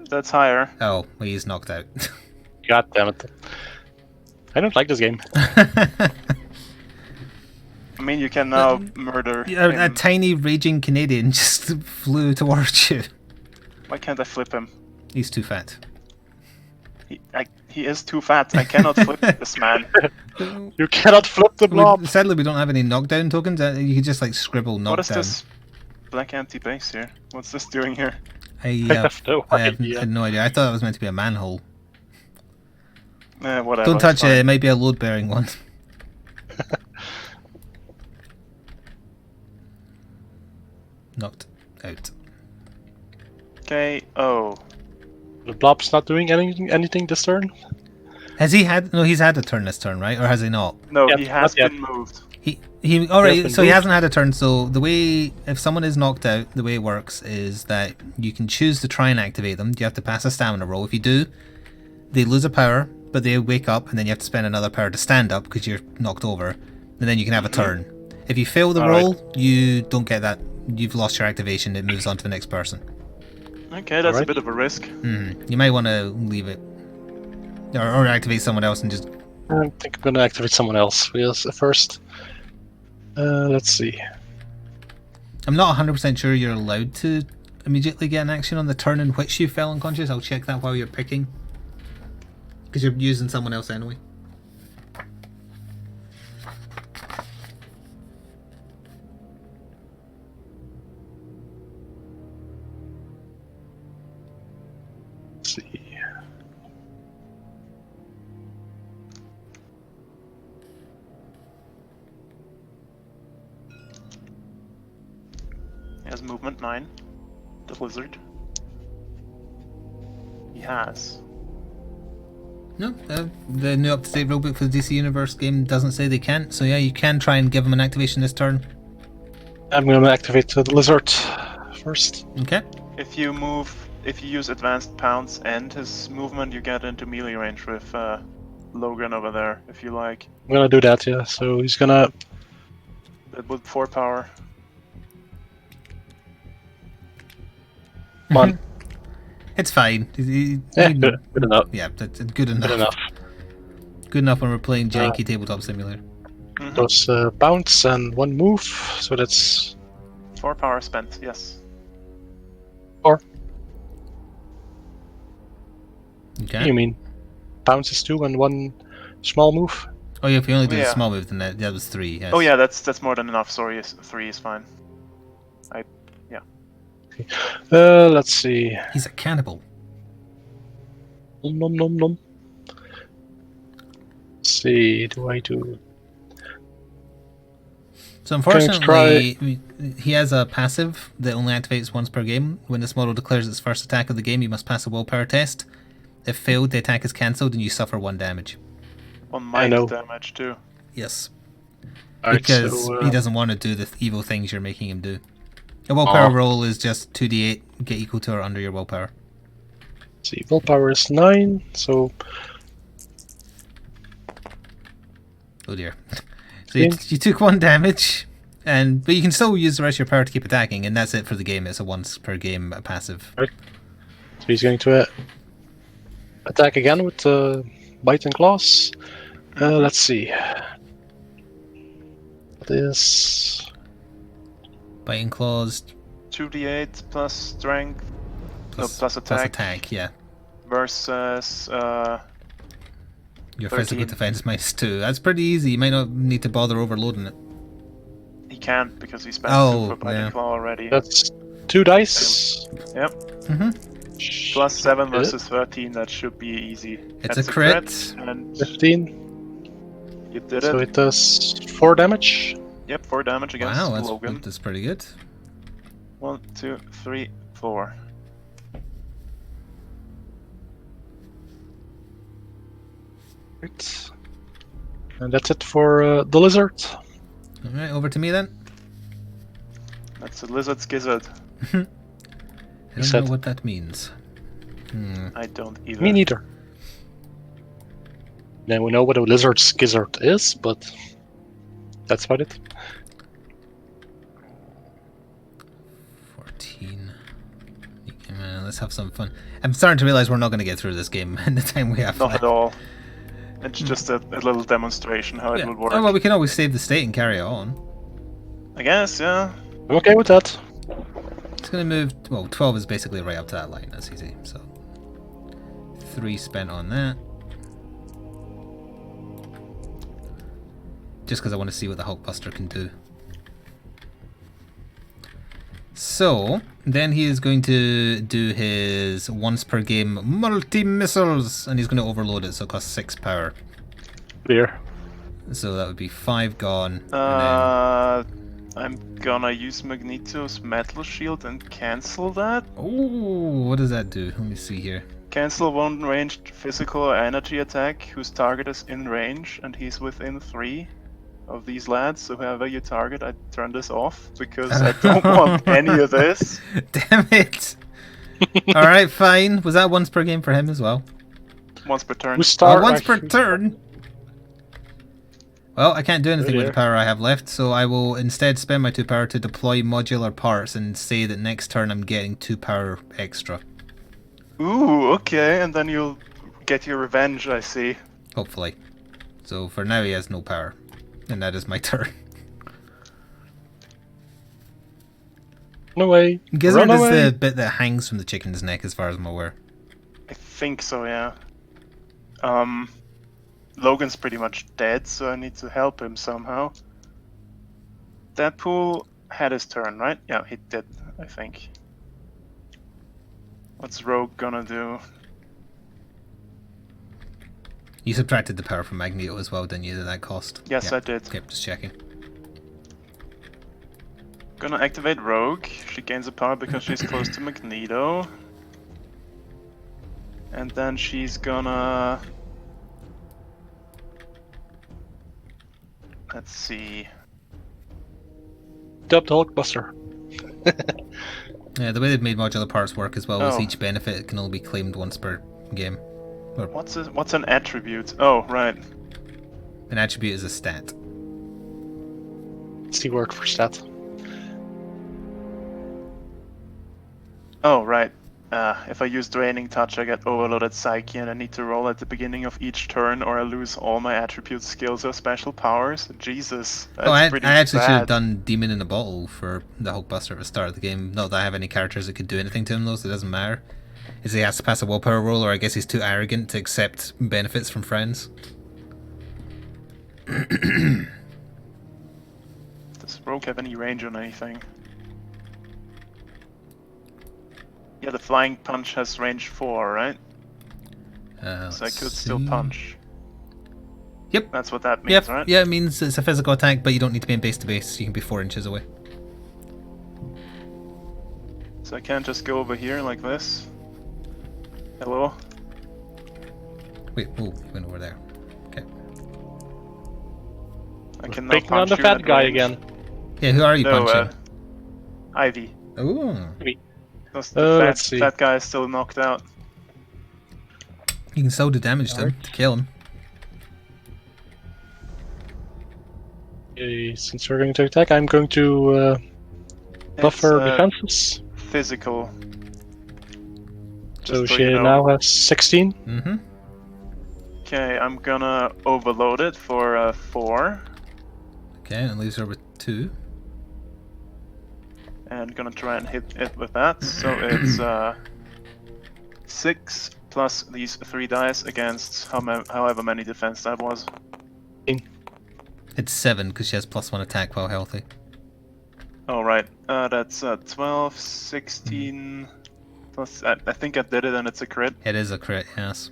That's higher. Oh, well, he's knocked out. God damn it. I don't like this game. I mean, you can now murder a him. tiny raging Canadian just flew towards you. Why can't I flip him? He's too fat. He is too fat. I cannot flip this man. You cannot flip the blob. Sadly, we don't have any knockdown tokens. You can just like scribble knockdown. What is this black empty base here? What's this doing here? I have no idea. had no idea. I thought it was meant to be a manhole. Whatever. Don't touch it's it. fine. It might be a load-bearing one. Knocked out. Okay. Oh. The blob's not doing anything this turn. Has he had? No, he's had a turn this turn, right? Or has he not? No, Yet, he has not yet. been moved. He alright, been so he moved. hasn't had a turn. So the way, if someone is knocked out, the way it works is that you can choose to try and activate them. You have to pass a stamina roll. If you do, they lose a power, but they wake up, and then you have to spend another power to stand up because you're knocked over, and then you can have a turn. If you fail the roll, you don't get that. You've lost your activation. It moves on to the next person. Okay, that's a Alright. bit of a risk. You might want to leave it, or activate someone else and just. I think I'm gonna activate someone else first. Let's see. I'm not 100% sure you're allowed to immediately get an action on the turn in which you fell unconscious. I'll check that while you're picking. Because you're using someone else anyway. Let's see. He has movement 9. The lizard. He has. No, the new up-to-date rulebook for the DC Universe game doesn't say they can't. So yeah, you can try and give them an activation this turn. I'm gonna activate the lizard first. Okay. If you use advanced pounce and his movement, you get into melee range with Logan over there, if you like. I'm gonna do that, yeah. So he's gonna. That would 4 power. Come on. It's fine. Yeah, good enough. Yeah, that's good enough. Good enough. Good enough when we're playing janky tabletop simulator. Those bounce and 1 move, so that's 4 power spent, yes. 4. Okay. You mean bounce is 2 and 1 small move? Oh yeah, if you only do the Yeah. small move, then that was 3. Yes. Oh yeah, that's more than enough. Sorry, 3 is fine. Let's see. He's a cannibal. Nom nom nom. Let's see. Do I do? So unfortunately, he has a passive that only activates once per game. When this model declares its first attack of the game, you must pass a willpower test. If failed, the attack is cancelled and you suffer 1 damage. 1 might know. damage too. Yes. Alright, Because so, he doesn't want to do the evil things you're making him do. A willpower roll is just 2d8, get equal to or under your willpower. let's see. Willpower is 9, so Oh dear. So you took 1 damage, but you can still use the rest of your power to keep attacking, and that's it for the game. It's a once per game passive. so he's going to attack again with bite and claws. Let's see. This Biting claws 2d8 plus strength plus attack. Plus attack, yeah. Versus Your 13. physical defense -2. That's pretty easy. You might not need to bother overloading it. he can't because he spent 2 for biting yeah. claw already. that's 2 dice. Yep. Plus 7 versus 13. That should be easy. It's That's a crit. and 15. you did So it. it does 4 damage. Yep, 4 damage against Wow, Logan. that's pretty good. 1, 2, 3, 4. Right. And that's it for the lizard. Alright, over to me then. That's a lizard's gizzard. I don't said- know what that means. I don't either. Me neither. Now we know what a lizard's gizzard is, but that's about it. 14. Let's have some fun. I'm starting to realize we're not going to get through this game in the time we have Not left. at all. It's just a little demonstration how it would work. Oh, well, we can always save the state and carry it on. I guess, yeah. I'm okay with that. It's going to move. Well, 12 is basically right up to that line. That's easy. So 3 spent on that. Just because I want to see what the Hulkbuster can do. So then he is going to do his once per game multi-missiles, and he's going to overload it, so it costs 6 power. Clear. So that would be 5 gone. I'm gonna use Magneto's metal shield and cancel that. Oh, what does that do? Let me see here. Cancel one ranged physical or energy attack whose target is in range and he's within 3 of these lads. So whoever you target, I turn this off because I don't want any of this. Damn it! Alright, fine. Was that once per game for him as well? Once per turn. Once per turn? Well, I can't do anything with the power I have left, so I will instead spend my 2 power to deploy modular parts and say that next turn I'm getting 2 power extra. Ooh, okay, and then you'll get your revenge, I see. Hopefully. So for now he has no power. And that is my turn. Run away. Gizzard is the bit that hangs from the chicken's neck as far as I'm aware. I think so, yeah. Logan's pretty much dead, so I need to help him somehow. Deadpool had his turn, right? Yeah, he did, I think. What's Rogue gonna do? You subtracted the power from Magneto as well, didn't you, at that cost? Yes, I did. Okay, just checking. Gonna activate Rogue. She gains a power because she's close to Magneto. And then she's gonna... Let's see... Dub the Hulkbuster. Yeah, the way they've made modular parts work as well is Oh. each benefit can only be claimed once per game. Or What's an attribute? Oh, right. an attribute is a stat. It's the word for stat. Oh, right. If I use Draining Touch, I get Overloaded Psyche, and I need to roll at the beginning of each turn, or I lose all my attribute skills or special powers. Jesus, that's I pretty actually should have bad. done Demon in a Bottle for the Hulkbuster at the start of the game. Not that I have any characters that could do anything to him though, so it doesn't matter. Is he has to pass a willpower roll, or I guess he's too arrogant to accept benefits from friends. Does Rogue have any range on anything? Yeah, the Flying Punch has range 4, right? So I could still punch. Yep. That's what that means, Yep. right? Yeah, it means it's a physical attack, but you don't need to be in base to base. You can be 4 inches away. So I can't just go over here like this. Hello? Wait, oh, he went over there. Okay. I can now Picking on punch the you fat at guy range. again. Yeah, who are you No, punching? Ivy. Ooh. Because the let's see. fat guy is still knocked out. You can still do damage to him to kill him. Okay, since we're going to attack, I'm going to buffer It's, defenses. Physical. So Just she you know. now has 16. Mm-hmm. Okay, I'm gonna overload it for 4. Okay, and leaves her with 2. And gonna try and hit it with that. So it's 6 plus these 3 dice against however many defense that was. It's 7 because she has +1 attack while healthy. Oh, right. That's 12, 16. Plus, I think I did it and it's a crit. It is a crit, yes.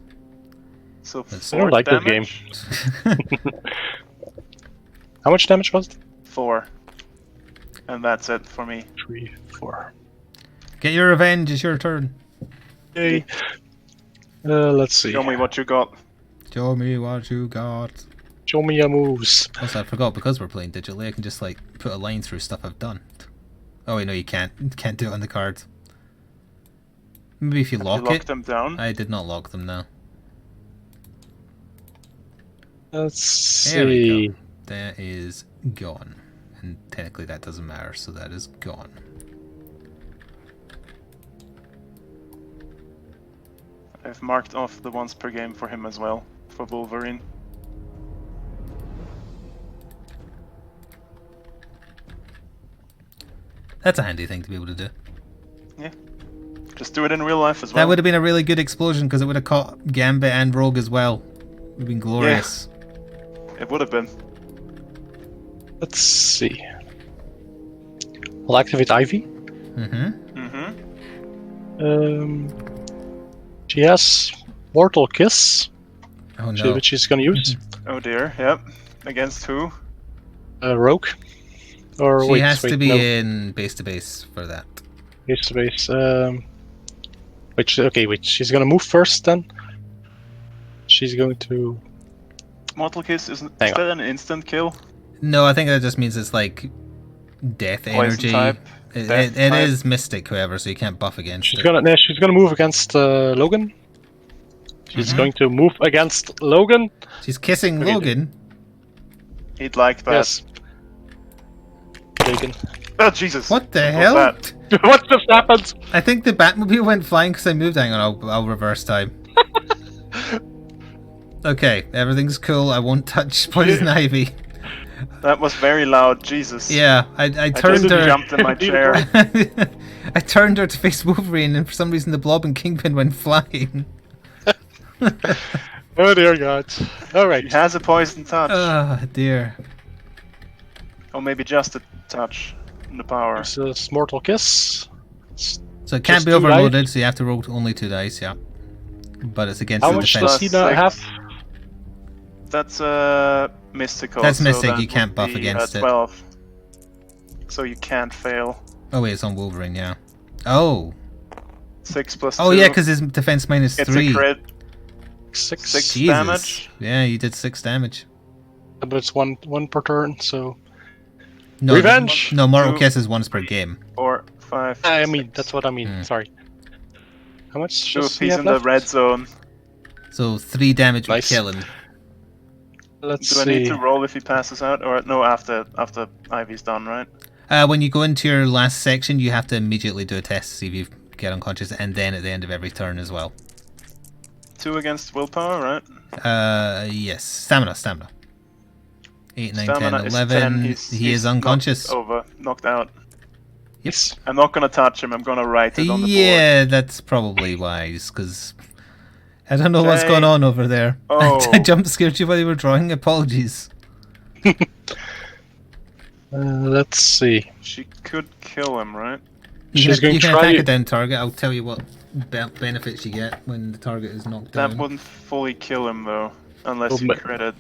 So That's- 4 I don't like this damage. How much damage was it? 4. And that's it for me. 3, 4. Get your revenge, it's your turn. Okay. Let's see. Show me what you got. Show me what you got. Show me your moves. Also, I forgot, because we're playing digitally, I can just, like, put a line through stuff I've done. Oh, wait, no, you can't. You can't do it on the card. Maybe if you Have lock you locked it. them down? I did not lock them, now. Let's There we see. go. That is gone. And technically that doesn't matter, so that is gone. I've marked off the once per game for him as well, for Wolverine. That's a handy thing to be able to do. Yeah. Just do it in real life as well. That would have been a really good explosion because it would have caught Gambit and Rogue as well. It would have been glorious. It would have been. Let's see. I'll activate Ivy. Mm-hmm. She has Mortal Kiss, Oh no. which she's gonna use. Oh dear, yep. Against who? Rogue. Or She wait, has to be no. in base to base for that. Base to base. Which she's gonna move first then. She's going to... Mortal Kiss, is Hang that an instant kill? No, I think that just means it's like death Poison energy. type, death It type. is mystic, however, so you can't buff against She's it. gonna move against Logan. She's going to move against Logan. She's kissing Okay, Logan. He'd like that. Yes. Logan. Oh, Jesus. What the was hell? that? What just happened? I think the Batmobile went flying because I moved. Hang on, I'll reverse time. Okay, everything's cool. I won't touch Poison Ivy. That was very loud, Jesus. Yeah, I turned just her. jumped in my chair. I turned her to face Wolverine, and for some reason the Blob and Kingpin went flying. Oh dear God. Alright. He has a poison touch. Oh dear. Or maybe just a touch in the power. This is Mortal Kiss. So it can't Just be 2 overloaded, dice. so you have to roll only 2 dice, yeah. But it's against How the much defense. does he not Six. have? That's mystical. That's so mystic, that you can't would buff be, against it. 12. So you can't fail. Oh wait, it's on Wolverine, yeah. Oh. 6 plus 2. Oh yeah, because his defense minus it's 3. a crit. 6. 6 Jesus. damage. Yeah, you did 6 damage. But it's one per turn, so... No, Revenge! No, Mortal 2, Kiss is once per game. 4, 5. I mean, 6. that's what I mean. Sorry. How much Do a does he piece have in the left? red zone. So 3 damage would Nice. kill him. Let's Do I need see. to roll if he passes out? Or no, after Ivy's done, right? When you go into your last section, you have to immediately do a test to see if you get unconscious, and then at the end of every turn as well. 2 against willpower, right? Yes. Stamina. 8, 9, 10, Stamina is 11. 10. He is unconscious. Knocked out. Yes. I'm not gonna touch him. I'm gonna write it on the board. Yeah, that's probably wise, because I don't know what's Okay. going on over there. Oh. I jump scared you while you were drawing. Apologies. Let's see. She could kill him, right? She's going You to can try attack it. a down target. I'll tell you what benefits you get when the target is knocked That down. wouldn't fully kill him though, unless Oh, you but- critted.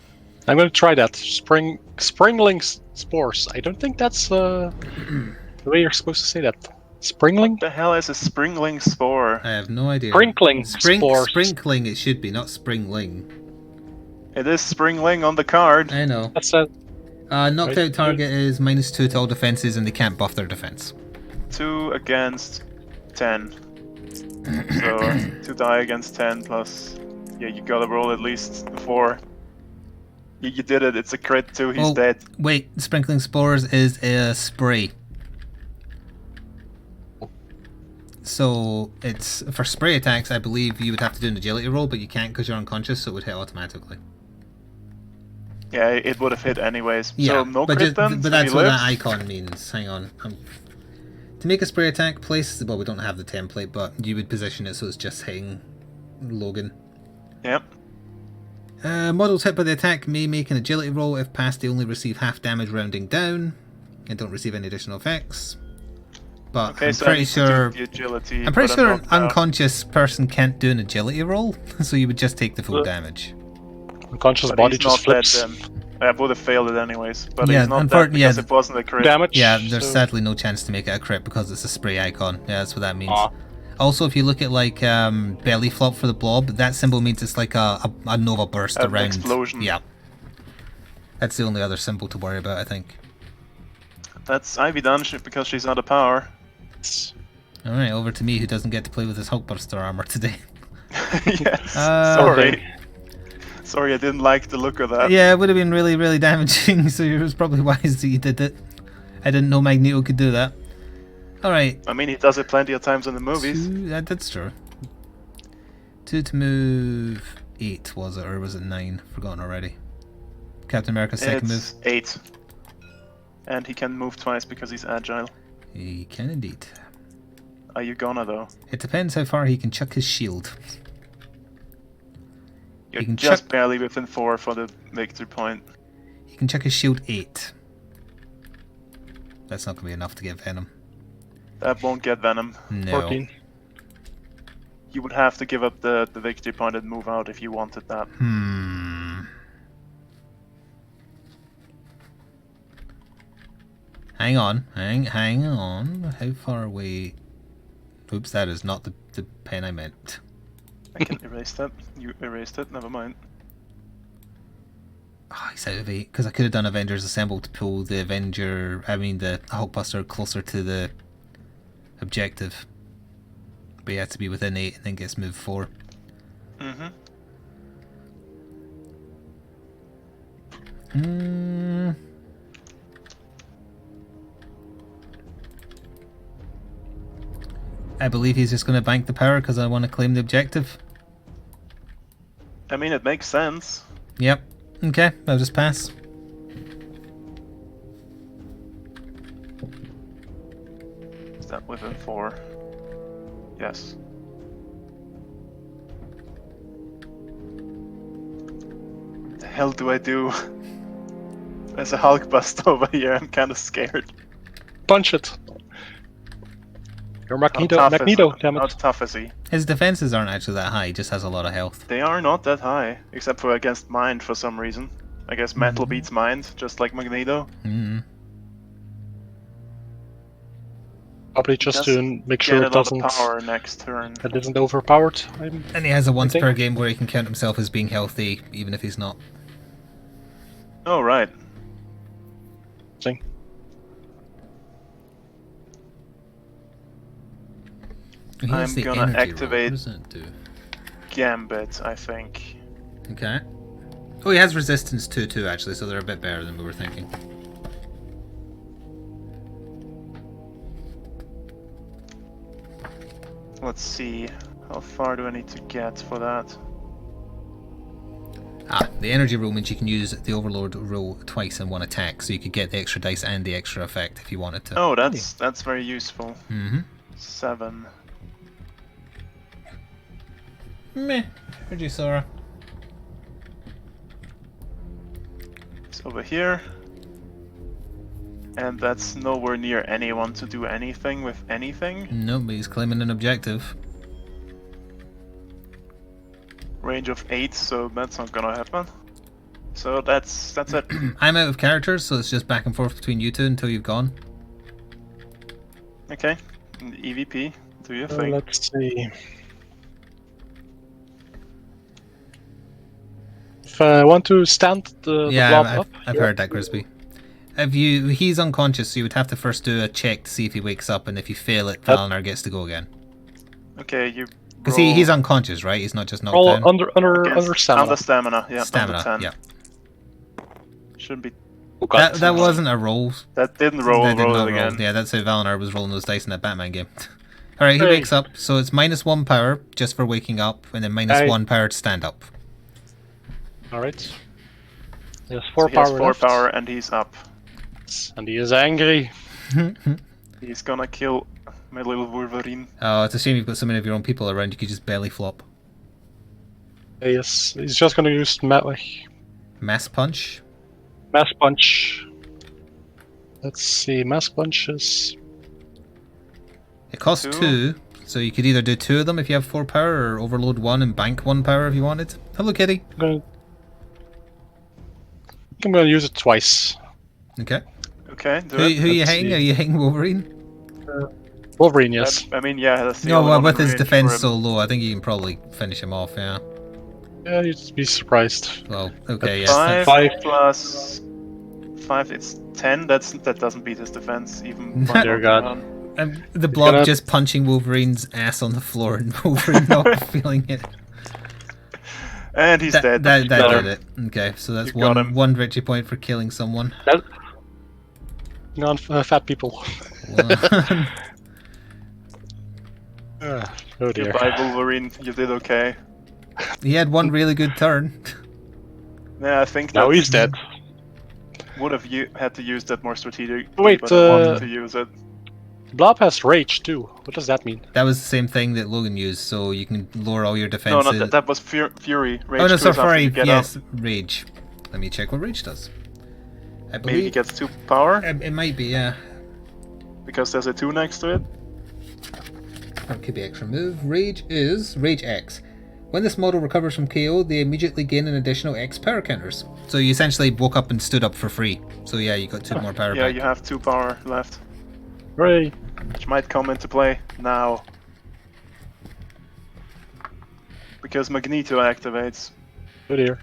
I'm going to try that. Springling spores. I don't think that's the way you're supposed to say that. Springling? What the hell is a springling spore? I have no idea. Sprinkling spores. Sprinkling, it should be, not springling. It is springling on the card. I know. That's a... Knocked Right. out target is -2 to all defenses, and they can't buff their defense. 2 against 10. So 2 die against 10 plus. Yeah, you gotta roll at least 4. You did it. It's a crit too. He's Oh. dead. Wait, sprinkling spores is a spray. So it's for spray attacks. I believe you would have to do an agility roll, but you can't because you're unconscious, so it would hit automatically. Yeah, it would have hit anyways. Yeah, So no but, crit then. but so that's he what lives? that icon means. Hang on. To make a spray attack, place. Well, we don't have the template, but you would position it so it's just hitting Logan. Yep. Models hit by the attack may make an agility roll. If passed, they only receive half damage rounding down, and don't receive any additional effects. But Okay, I'm so I pretty need to do sure. the agility, I'm pretty but sure an knocked out. unconscious person can't do an agility roll, so you would just take the full damage. Unconscious But body he's just not dead flips. then. I would have failed it anyways, but Yeah, he's not unfor- dead because yeah, it wasn't a crit. Damage. Yeah, there's so- sadly no chance to make it a crit because it's a spray icon. Yeah, that's what that means. Aw. Also, if you look at like belly flop for the blob, that symbol means it's like a nova burst An around. explosion. Yeah. That's the only other symbol to worry about, I think. That's Ivy done because she's out of power. Alright, over to me who doesn't get to play with his Hulkbuster armor today. Yes. Okay. Sorry. Sorry, I didn't like the look of that. Yeah, it would have been really, really damaging, so it was probably wise that you did it. I didn't know Magneto could do that. Alright. I mean, he does it plenty of times in the movies. That's true. 2 to move 8, was it? Or was it 9? Forgotten already. Captain America's second move. It's 8. And he can move twice because he's agile. He can indeed. Are you gonna though? It depends how far he can chuck his shield. You're can just chuck- barely within 4 for the victory point. He can chuck his shield 8. That's not going to be enough to get Venom. That won't get Venom. No. 14. You would have to give up the victory point and move out if you wanted that. Hang on. Hang on. How far away... Oops, that is not the pen I meant. I can erase that. You erased it, never mind. Oh, he's out of 8. Because I could have done Avengers Assemble to pull the the Hulkbuster closer to the objective. But he had to be within 8 and then gets moved 4. I believe he's just going to bank the power because I want to claim the objective. I mean, it makes sense. Yep. Okay, I'll just pass. Is that within 4? Yes. The hell do I do? There's a Hulkbuster over here. I'm kind of scared. Punch it. You're Magneto, damn How it. tough is he? His defenses aren't actually that high, he just has a lot of health. They are not that high, except for against mind for some reason. I guess metal beats mind, just like Magneto. Probably just to make sure it doesn't. Power next turn. It isn't overpowered. And he has a once per game where he can count himself as being healthy, even if he's not. Oh, right. See. I'm gonna activate Gambit, I think. Okay. Oh, he has resistance too, actually, so they're a bit better than we were thinking. Let's see. How far do I need to get for that? The energy roll means you can use the Overlord roll twice in one attack, so you could get the extra dice and the extra effect if you wanted to. Oh, that's very useful. 7. Meh. Heard you, Sora. It's over here. And that's nowhere near anyone to do anything with anything. Nobody's claiming an objective. Range of 8, so that's not gonna happen. So that's it. I'm out of characters, so it's just back and forth between you two until you've gone. Okay. EVP, do your thing. Let's see. If I want to stand the blob up. I've heard that, Grisby. He's unconscious, so you would have to first do a check to see if he wakes up, and if you fail it, Valinar gets to go again. Okay, you. Because he's unconscious, right? He's not just knocked down. Under stamina. Under stamina, yeah. Stamina, under 10. yeah. Shouldn't be. That wasn't a roll. That didn't roll. That did roll not it roll. again. Yeah, that's how Valinar was rolling those dice in that Batman game. Alright, he wakes up, so it's -1 power just for waking up, and then -1 power to stand up. Alright. He has 4 So he power has 4 left. power and he's up. And he is angry. He's gonna kill my little Wolverine. Oh, it's a shame you've got so many of your own people around, you could just belly flop. Yes, he's just gonna use Mass punch? Mass Punch. Let's see, Mass Punch is... It costs 2, so you could either do 2 of them if you have 4 power, or overload 1 and bank 1 power if you wanted. Hello, Kitty. I'm gonna use it twice. Okay. Okay, Who are you hitting? Are you hitting Wolverine? Wolverine, yes. I mean, yeah, that's the No, only well, one with in his range defense for him. so low, I think you can probably finish him off, yeah. Yeah, you'd be surprised. Well, okay, yes. 5 5 plus 5, it's 10. That doesn't beat his defense, even. Dear God. The blob just punching Wolverine's ass on the floor and Wolverine not feeling it. And he's dead. That did it. Okay, so that's You got him. one victory point for killing someone. Non-fat people. Oh dear. Goodbye, Wolverine. You did okay. He had one really good turn. Yeah, I think Now that he's dead. would have had to use that more strategically, Wait, but I wanted to use it. Blob has rage too. What does that mean? That was the same thing that Logan used, so you can lower all your No, defenses. no, that was Fury. Rage oh no, 2 is after sorry, you get yes, up. Rage. Let me check what Rage does. I Maybe he believe gets 2 power, it might be, yeah. because there's a 2 next to it. Or it could be extra move. Rage is Rage X. When this model recovers from KO, they immediately gain an additional X power counters. So you essentially woke up and stood up for free. So yeah, you got 2 more power Yeah, back. you have 2 power left, Hooray! which might come into play now. Because Magneto activates. Good here.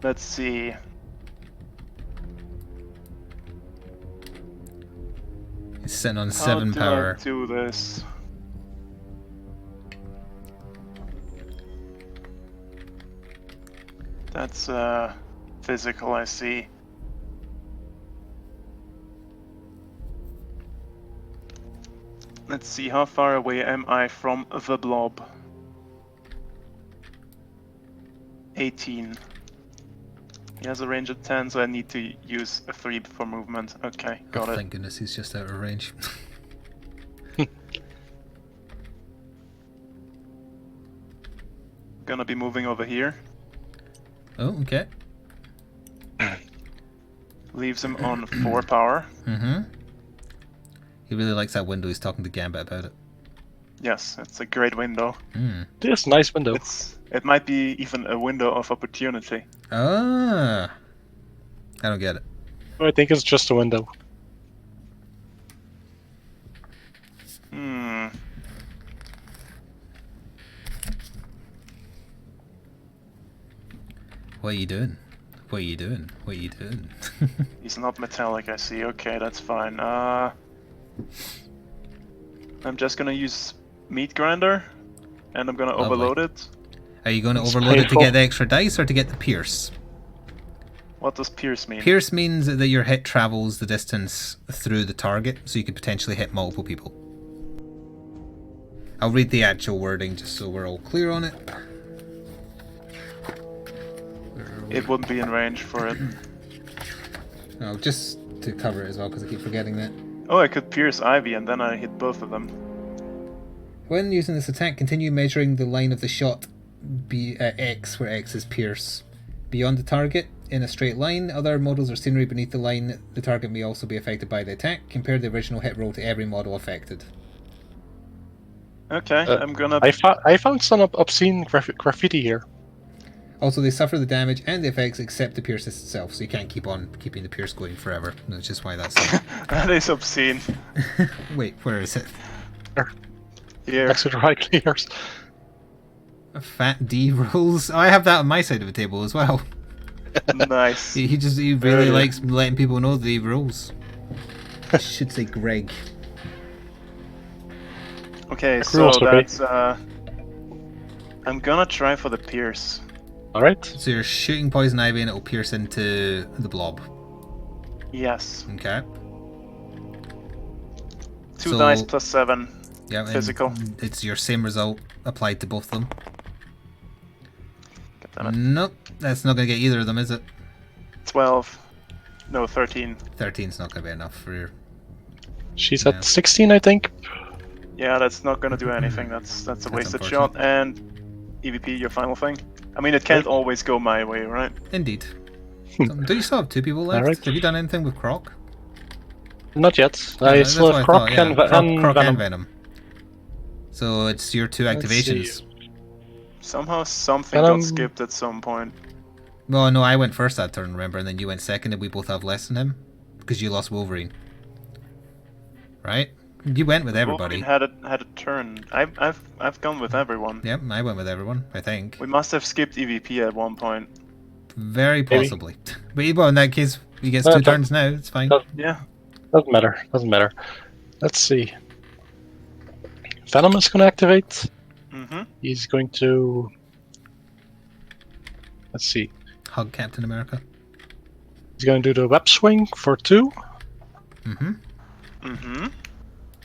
Let's see. He's sitting on How 7 do power. I do this? That's physical, I see. Let's see, how far away am I from the blob? 18. He has a range of 10, so I need to use a 3 for movement. Okay, got it. Thank goodness he's just out of range. Gonna be moving over here. Oh, okay. Leaves him on 4 power. He really likes that window. He's talking to Gambit about it. Yes, it's a great window. This nice window. It might be even a window of opportunity. Ah, I don't get it. I think it's just a window. What are you doing? What are you doing? What are you doing? He's not metallic, I see. Okay, that's fine. I'm just gonna use meat grinder, and I'm gonna overload it. Are you going to It's overload it to painful. get the extra dice or to get the pierce? What does pierce mean? Pierce means that your hit travels the distance through the target, so you could potentially hit multiple people. I'll read the actual wording just so we're all clear on it. It wouldn't be in range for it. No, just to cover it as well, because I keep forgetting that. Oh, I could pierce Ivy, and then I hit both of them. When using this attack, continue measuring the line of the shot X, where X is pierce, beyond the target in a straight line. Other models or scenery beneath the line the target may also be affected by the attack. Compare the original hit roll to every model affected. Okay, I'm gonna... I found some obscene graffiti here. Also, they suffer the damage and the effects except the pierce itself, so you can't keep on keeping the pierce going forever. That's just why that's... That is obscene. Wait, where is it? Here. Next to the right clears. Fat D rolls. Oh, I have that on my side of the table as well. Nice. He really likes letting people know that he rolls. I should say Greg. Okay, so that's... I'm gonna try for the pierce. Alright. So you're shooting poison ivy and it'll pierce into the blob. Yes. Okay. 2 dice plus 7. Yeah, Physical. It's your same result applied to both of them. Damn it. Nope, that's not going to get either of them, is it? 12. No, 13. 13's not going to be enough for your... She's at 16, I think. Yeah, that's not gonna do anything. That's a wasted shot. And EVP, your final thing. I mean, it can't always go my way, right? Indeed. Do you still have 2 people left? Alright. Have you done anything with Croc? Not yet. I That's still what have I Croc, thought, yeah. and, Croc Venom. and Venom. So it's your 2 Let's activations. see. Somehow something Venom. got skipped at some point. Well, no, I went first that turn, remember, and then you went second, and we both have less than him because you lost Wolverine, right? You went with everybody. Wolverine had a turn. I've gone with everyone. Yep, I went with everyone. I think. We must have skipped EVP at one point. Very possibly. But well, in that case, he gets 2 turns now. It's fine. Yeah. Doesn't matter. Doesn't matter. Let's see. Venom is going to activate. He's going to... Let's see. Hug Captain America. He's going to do the web swing for 2.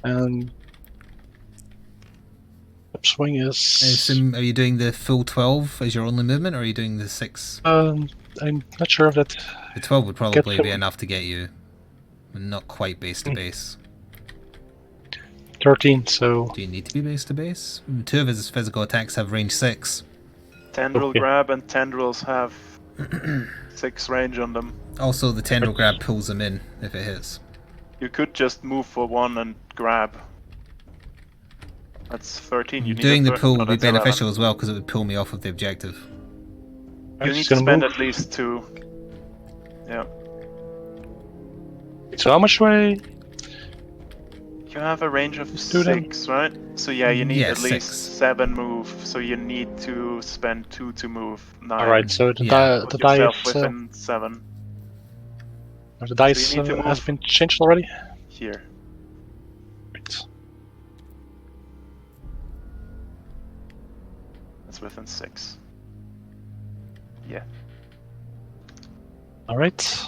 And... Web swing is... Are you doing the full 12 as your only movement, or are you doing the 6? I'm not sure if that... The 12 would probably be enough to get you. Not quite base to base. 13, so... Do you need to be base to base? 2 of his physical attacks have range 6. Tendril grab and tendrils have 6 range on them. Also, the tendril grab pulls him in if it hits. You could just move for 1 and grab. That's 13. You Doing need the a pull no, would be that's 11. beneficial as well because it would pull me off of the objective. You need to spend at least 2. Yeah. So how much do I... You have a range of do them. 6, right? So yeah, you need Yeah, at least 6. 7 move. So you need to spend 2 to move 9. Alright, so the Yeah. die, Put the die yourself is, within 7 the dice need to has move. been changed already. here. Right. That's within 6. Yeah. Alright.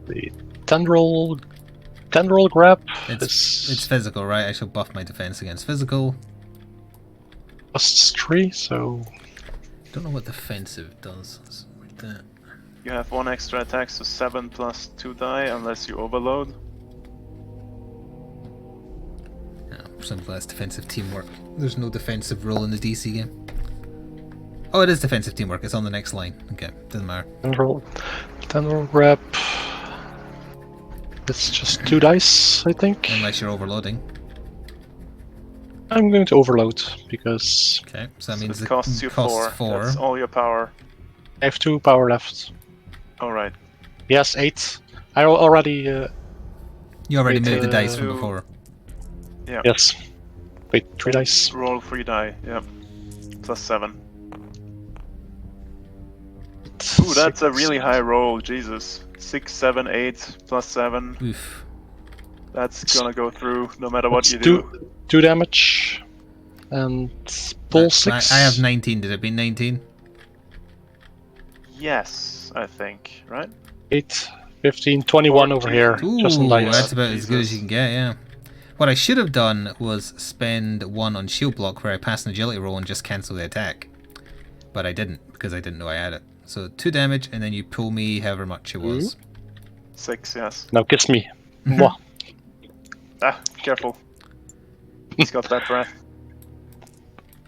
The tendril grab It's is physical, right? I shall buff my defense against physical. +3, so Don't know what defensive does. Let's read that. You have 1 extra attack, so 7 plus 2 die, unless you overload. Simple as defensive teamwork. There's no defensive role in the DC game. Oh, it is defensive teamwork. It's on the next line. Okay, doesn't matter. tendril grab. It's just 2 dice, I think. Unless you're overloading. I'm going to overload because Okay, so that So means it costs you 4. That's all your power. I have 2 power left. Alright. Yes, 8. I already. You already Wait, moved the dice from two- before. Yeah. Yes. Wait, 3 dice. Roll 3 die, yeah. Plus 7. Ooh, that's a really high roll, Jesus. 6, 7, 8, plus 7. Oof. That's gonna go through no matter what Let's you do. 2 damage. And pull 6. I have 19. Did it be 19? Yes, I think, right? 8, 15, 21 over 14. here. Just in Ooh, dice. that's about as good as Jesus. you can get, yeah. What I should have done was spend 1 on shield block where I pass an agility roll and just cancel the attack. But I didn't, because I didn't know I had it. So 2 damage, and then you pull me however much it was. 6, yes. Now kiss me. Mwah. Ah, careful. He's got that breath.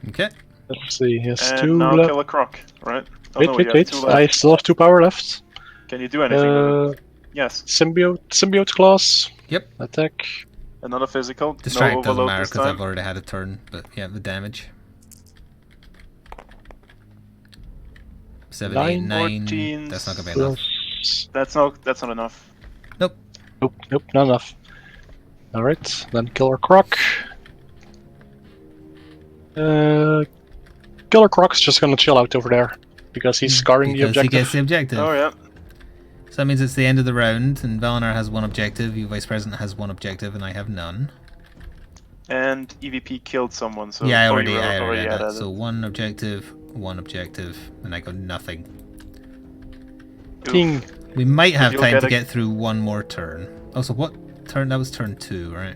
Okay. Let's see, he has And 2 now left. kill a croc, right? Oh, Wait, no, wait, you have wait. 2 left. I still have 2 power left. Can you do anything with it? Yes. Symbiote claws. Yep. Attack. Another physical. Distract no doesn't overload matter this because time. I've already had a turn, but yeah, the damage. 7, 8, 9. 14, That's not gonna be enough. That's not enough. Nope. Nope, not enough. Alright, then Killer Croc. Killer Croc's just gonna chill out over there. Because he's scarring the Because objective. he gets the objective. Oh yeah. So that means it's the end of the round, and Valinar has 1 objective, you Vice President has 1 objective, and I have none. And EVP killed someone, so Yeah, I oh, already you had added that. it. So 1 objective, and I got nothing. Ting. We might have You'll time get to a- get through 1 more turn. Also, what turn? That was turn 2, right?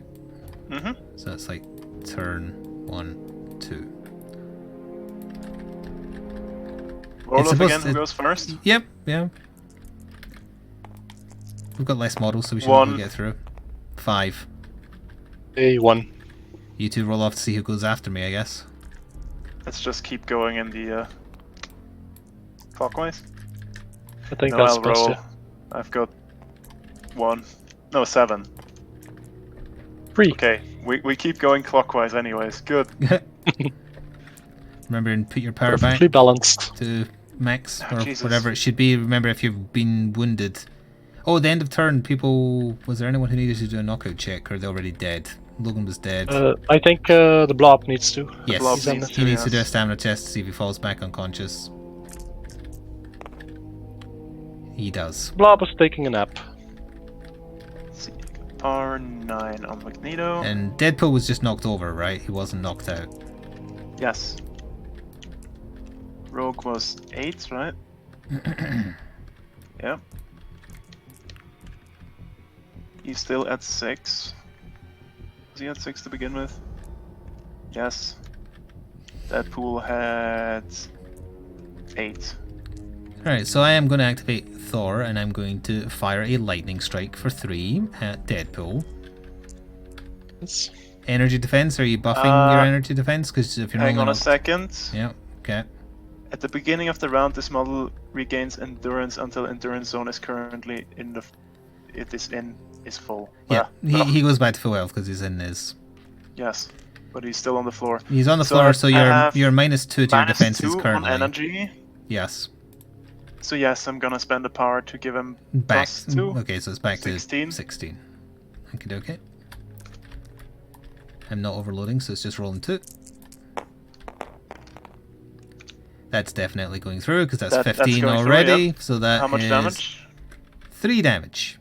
Mm-hmm. So it's like turn 1, 2. Roll It's off supposed again, to- who goes first? Yep, yeah. We've got less models, so we should be 1. able to get through. 5. A1. You 2 roll off to see who goes after me, I guess. Let's just keep going in the clockwise. I think No, that's I'll best, roll. yeah. I've got 1. No, 7. 3. Okay, we keep going clockwise anyways. Good. Remember and put your power Perfectly back balanced. to max, Oh, or Jesus. whatever it should be. Remember if you've been wounded. Oh, at the end of turn, people... Was there anyone who needed to do a knockout check, or are they already dead? Logan was dead. I think the blob needs to. Yes, Blob he needs needs to, to do a yes. stamina test to see if he falls back unconscious. He does. Blob is taking a nap. Let's see. Power 9 on Magneto. And Deadpool was just knocked over, right? He wasn't knocked out. Yes. Rogue was 8, right? Yeah. He's still at 6. Was he at 6 to begin with? Yes. Deadpool had 8. Alright, so I am going to activate Thor, and I'm going to fire a lightning strike for 3 at Deadpool. Yes. Energy defense, are you buffing your energy defense? Because if you're Hang not on a second. Yeah, okay. At the beginning of the round, this model regains endurance until endurance zone is currently in the is full. Yeah, Ah, he goes back to full health because he's in his... yes, but he's still on the floor. He's on the So floor, so I have you're -2 to your Minus defenses 2 currently. on energy. Yes. So yes, I'm gonna spend a power to give him Back. +2. Okay, so it's back 16. to 16. Okay. I'm not overloading, so it's just rolling 2. That's definitely going through because that's 15 going already. Through, yeah. So that how much is damage? 3 damage.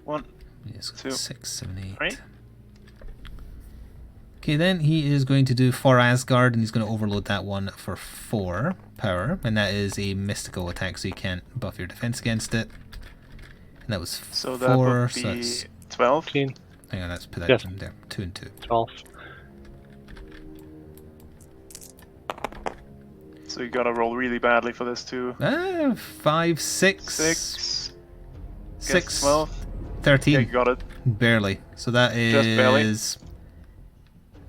1, Yes, 2, 6, 7, 8. 3. Okay, then he is going to do for Asgard, and he's going to overload that one for 4 power, and that is a mystical attack, so you can't buff your defense against it. And that was 4, so that would be so that's 12. 15. Hang on, let's put that Yes. in there. 2 and 2. 12. So you gotta roll really badly for this too. 5, 6, 6, 6, 12. 13. Yeah, you got it. Barely. So that Just barely. is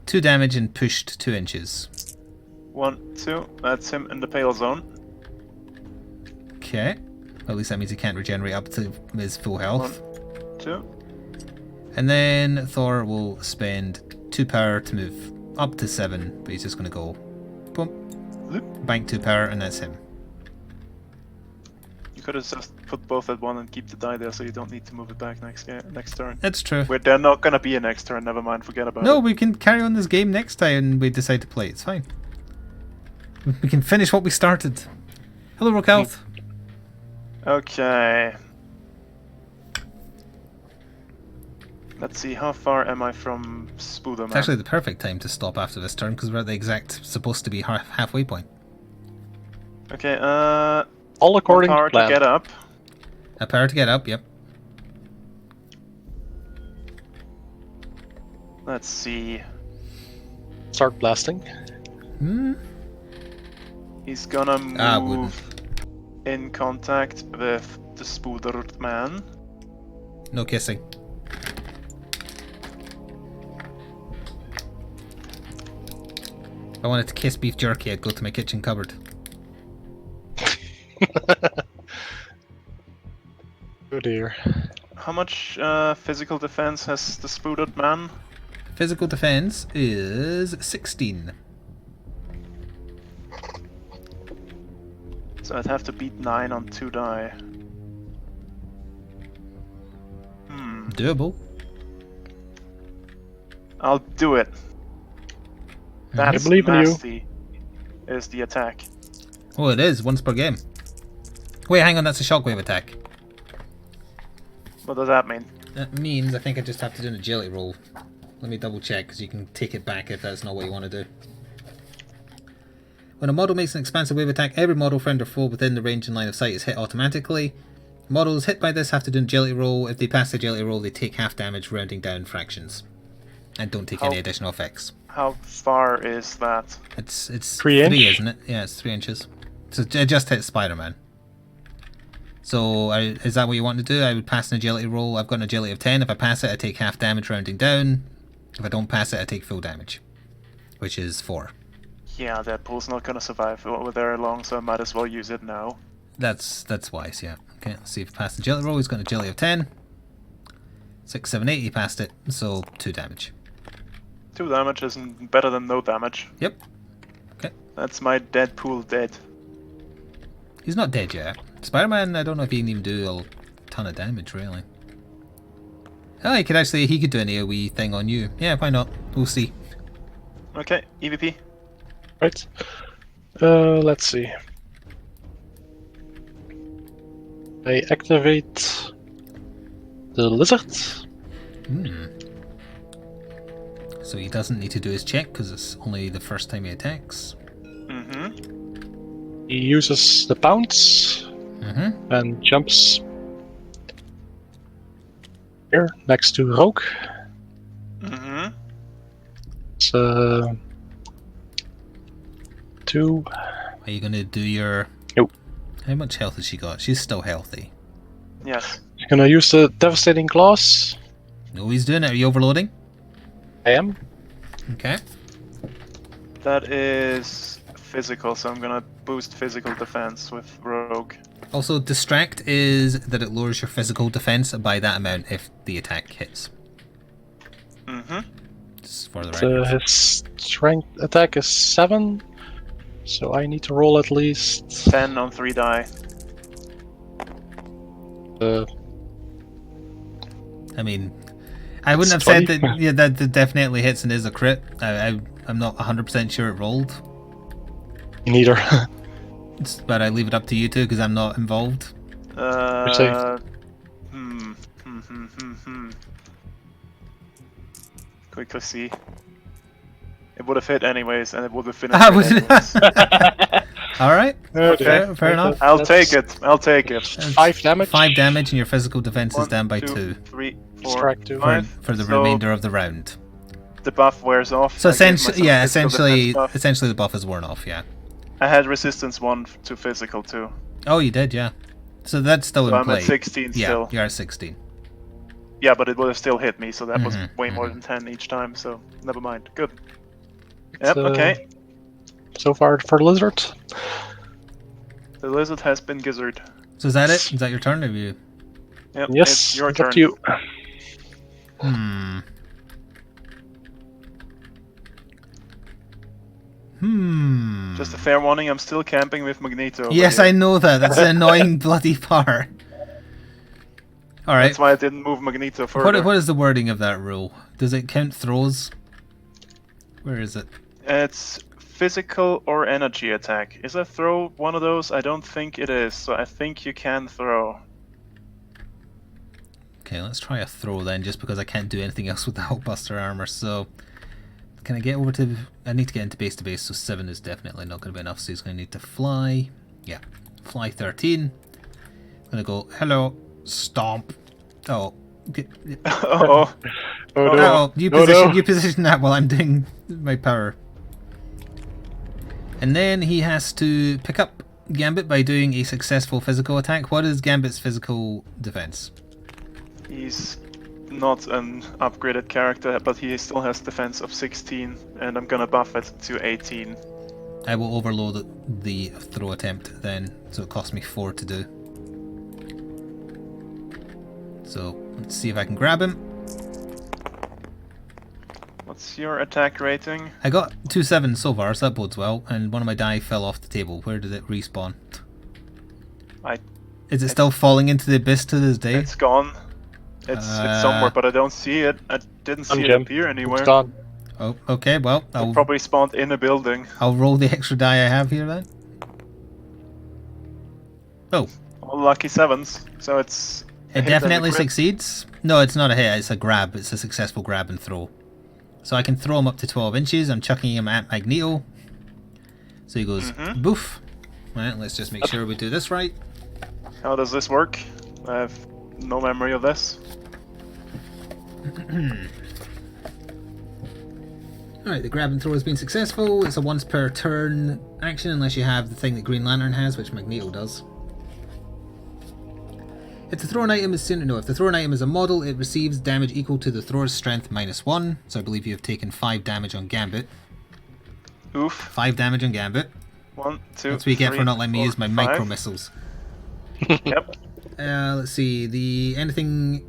2 damage and pushed 2 inches. 1, 2. That's him in the pale zone. Okay. At least that means he can't regenerate up to his full health. 1, 2. And then Thor will spend 2 power to move up to 7, but he's just going to go boom, bank 2 power, and that's him. You could have just put both at 1 and keep the die there, so you don't need to move it back next turn. That's true. Where they're not gonna be a next turn. Never mind. Forget about it. No, we can carry on this game next time we decide to play. It's fine. We can finish what we started. Hello, Rockhealth. Okay. Let's see. How far am I from Spooderman? It's actually the perfect time to stop after this turn because we're at the exact supposed to be halfway point. Okay. All according power to plan. to get up. A power to get up. Yep. Let's see. Start blasting. He's gonna wouldn't. move in contact with the Spoodered man. No kissing. If I wanted to kiss beef jerky, I'd go to my kitchen cupboard. Oh dear. How much physical defense has the Spoodered man? Physical defense is 16. So I'd have to beat 9 on 2 die. Doable. I'll do it. That's I believe in you. nasty. Is the attack. Oh, it is. Once per game. Wait, hang on. That's a shockwave attack. What does that mean? That means I think I just have to do an agility roll. Let me double check because you can take it back if that's not what you want to do. When a model makes an expansive wave attack, every model, friend or foe within the range and line of sight is hit automatically. Models hit by this have to do an agility roll. If they pass the agility roll, they take half damage, rounding down fractions. And don't take any additional effects. How far is that? It's 3 3, inch? isn't it? Yeah, it's 3 inches. So it just hit Spider-Man. So is that what you want to do? I would pass an agility roll. I've got an agility of 10. If I pass it, I take half damage, rounding down. If I don't pass it, I take full damage, which is 4. Yeah, that pool's not gonna survive over there long, so I might as well use it now. That's wise, yeah. Okay, let's see if he passed the agility roll. He's got an agility of 10. 6, 7, 8, he passed it, so 2 damage. 2 damage isn't better than no damage. Yep. Okay. That's my dead pool dead. He's not dead yet. Spider-Man, I don't know if he can even do a ton of damage, really. Oh, he could do an AoE thing on you. Yeah, why not? We'll see. Okay, EVP. Right. Let's see. I activate the lizard. So he doesn't need to do his check because it's only the first time he attacks. Mm-hmm. He uses the pounce and jumps here next to Rogue. Mm-hmm. It's 2. Are you going to do your... Nope. How much health has she got? She's still healthy. Yes. He's gonna use the devastating claws. No, he's doing it. Are you overloading? I am. Okay. That is physical, so I'm gonna boost physical defense with Rogue. Also, distract is that it lowers your physical defense by that amount if the attack hits. Mm-hmm. Just for the record. His strength attack is 7, so I need to roll at least 10 on 3 die. I mean, I wouldn't have 20. said that. Yeah, that definitely hits and is a crit. I'm not 100% sure it rolled, Neither. but I leave it up to you two because I'm not involved. Quickly see. It would have hit anyways, and it would have finished it anyways. All right. Okay. Fair enough. I'll take it. 5 damage. 5 damage, and your physical defense is 1, down by 2, 2 3, 4, Strike 2. 5. for the So remainder of the round. The buff wears off. So I gave essentially, myself yeah, physical defense buff. essentially the buff is worn off. Yeah. I had resistance 1 to physical too. Oh, you did, yeah. So that's still So in I'm play. at 16 yeah, still. you're at 16. Yeah, but it would have still hit me, so that was Mhm, way more mhm. than 10 each time, so never mind. Good. It's, Yep, okay. So far for lizard. The lizard has been gizzard. So is that it? Is that your turn? Have you? Yep, Yes, it's your it's turn. up to you. Hmm. Just a fair warning, I'm still camping with Magneto. over Yes, here. I know that. That's the annoying bloody part. All right. That's why I didn't move Magneto further. What is the wording of that rule? Does it count throws? Where is it? It's physical or energy attack. Is a throw one of those? I don't think it is, so I think you can throw. Okay, let's try a throw then, just because I can't do anything else with the Hulkbuster armor. So, can I get over to? I need to get into base to base, so 7 is definitely not going to be enough. So he's going to need to fly. Yeah, fly 13. I'm going to go hello, stomp. Oh. Oh, Oh, no. Oh, you No, position no. you position that while I'm doing my power. And then he has to pick up Gambit by doing a successful physical attack. What is Gambit's physical defense? he's not an upgraded character, but he still has defense of 16, and I'm gonna buff it to 18. I will overload the throw attempt then, so it costs me 4 to do. So let's see if I can grab him. What's your attack rating? I got 2 7s so far, so that bodes well, and one of my die fell off the table. Where did it respawn? Is it still falling into the abyss to this day? It's gone. It's somewhere, but I don't see it. I didn't see it appear anywhere. It's gone. Oh, okay, well, It probably spawned in a building. I'll roll the extra die I have here then. Oh. All lucky 7s, so it's... It definitely succeeds. No, it's not a hit, it's a grab. It's a successful grab and throw. So I can throw him up to 12 inches. I'm chucking him at Magneto. So he goes, boof. Right, let's just make sure we do this right. How does this work? I have no memory of this. Alright, the grab and throw has been successful. It's a once per turn action unless you have the thing that Green Lantern has, which Magneto does. If the thrown item is if the thrown item is a model, it receives damage equal to the thrower's strength -1. So I believe you have taken 5 damage on Gambit. Oof. 5 damage on Gambit. 1, 2, That's what you get for not letting me 4, use my 5. micro missiles. Yep. Let's see. Anything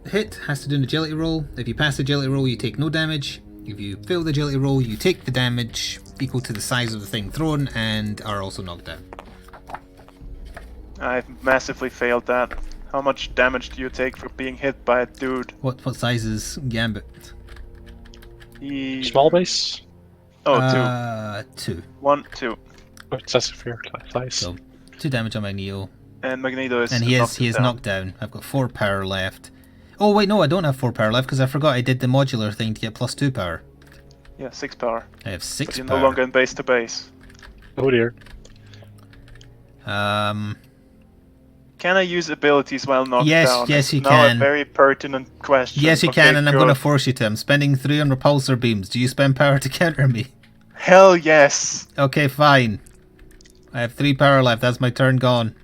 hit has to do an agility roll. If you pass the agility roll, you take no damage. If you fail the agility roll, you take the damage equal to the size of the thing thrown and are also knocked out. I've massively failed that. How much damage do you take for being hit by a dude? What size is Gambit? Small base? Oh, 2. 1, 2. Oh, it says here, size. So 2 damage on Magneto. And Magneto is And he is knocked down. I've got 4 power left. Oh wait, no, I don't have 4 power left because I forgot I did the modular thing to get +2 power. Yeah, 6 power. I have 6 But you're power. no longer in base to base. Oh dear. Can I use abilities while knocked Yes, down? yes, you now can. a very pertinent question. Yes, you Okay, can, and I'm going to good. force you to. I'm spending 3 on repulsor beams. Do you spend power to counter me? Hell yes! Okay, fine. I have 3 power left. That's my turn gone.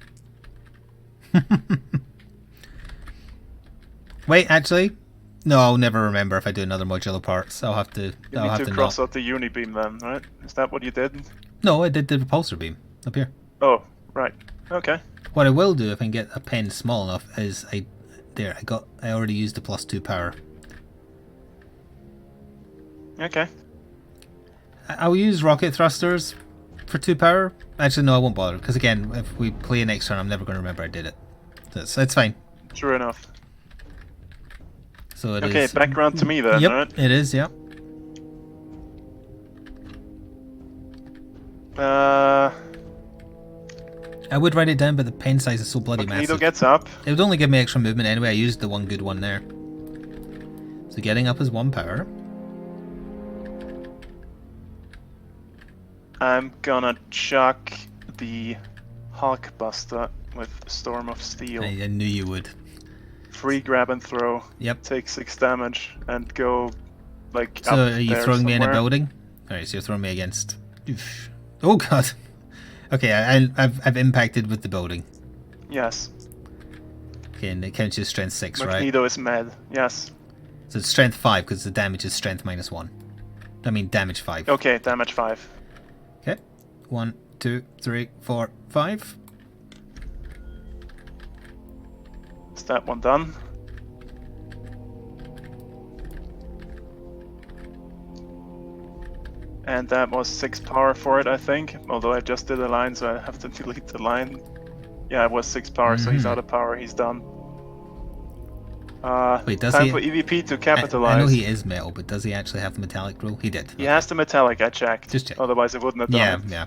Wait, actually, no, I'll never remember if I do another modular parts. I'll have to. You I'll need have to to cross not. out the unibeam then, right? Is that what you did? No, I did the repulsor beam up here. Oh, right. Okay. What I will do if I can get a pen small enough is I already used the +2 power. Okay. I'll use rocket thrusters for 2 power. Actually, no, I won't bother because again, if we play next turn, I'm never going to remember I did it. It's fine. Sure enough. So it Okay, is. back around to me then, Yep, right? it is. Yep. I would write it down, but the pen size is so bloody Magneto massive. gets up. It would only give me extra movement anyway. I used the one good one there. So getting up is 1 power. I'm gonna chuck the Hulkbuster with Storm of Steel. I knew you would. Free grab and throw. Yep. Take 6 damage and go like So up are you there throwing me in a somewhere. building? Alright, so you're throwing me against... Oof. Oh god. Okay, I've impacted with the building. Yes. Okay, and it counts as strength 6, right? Magneto is mad. Yes. So it's strength 5 because the damage is strength -1. I mean damage 5. Okay, damage 5. Okay. 1, 2, 3, 4, 5. Is that one done? And that was 6 power for it, I think. Although I just did a line, so I have to delete the line. Yeah, it was 6 power, so he's out of power. He's done. Wait, does time he? for EVP to capitalize. I know he is metal, but does he actually have the metallic rule? He did. He has the metallic, I checked. Just check. Otherwise, it wouldn't have done it. Yeah.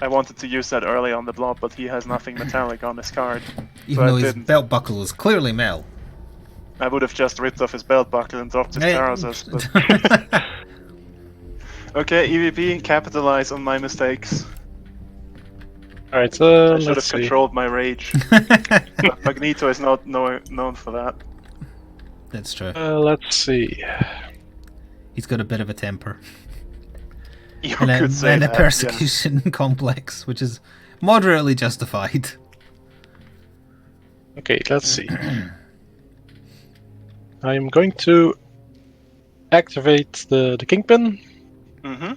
I wanted to use that early on the blob, but he has nothing metallic on his card. Even so though I his didn't. belt buckle is clearly metal. I would have just ripped off his belt buckle and dropped his trousers. But... Okay, EVP, capitalize on my mistakes. Alright, I should have let's see. controlled my rage. Magneto is not known for that. That's true. Let's see. He's got a bit of a temper. You And could say a that, persecution complex, which is moderately justified. Okay, let's see. I'm going to activate the Kingpin. Yeah. Mm-hmm.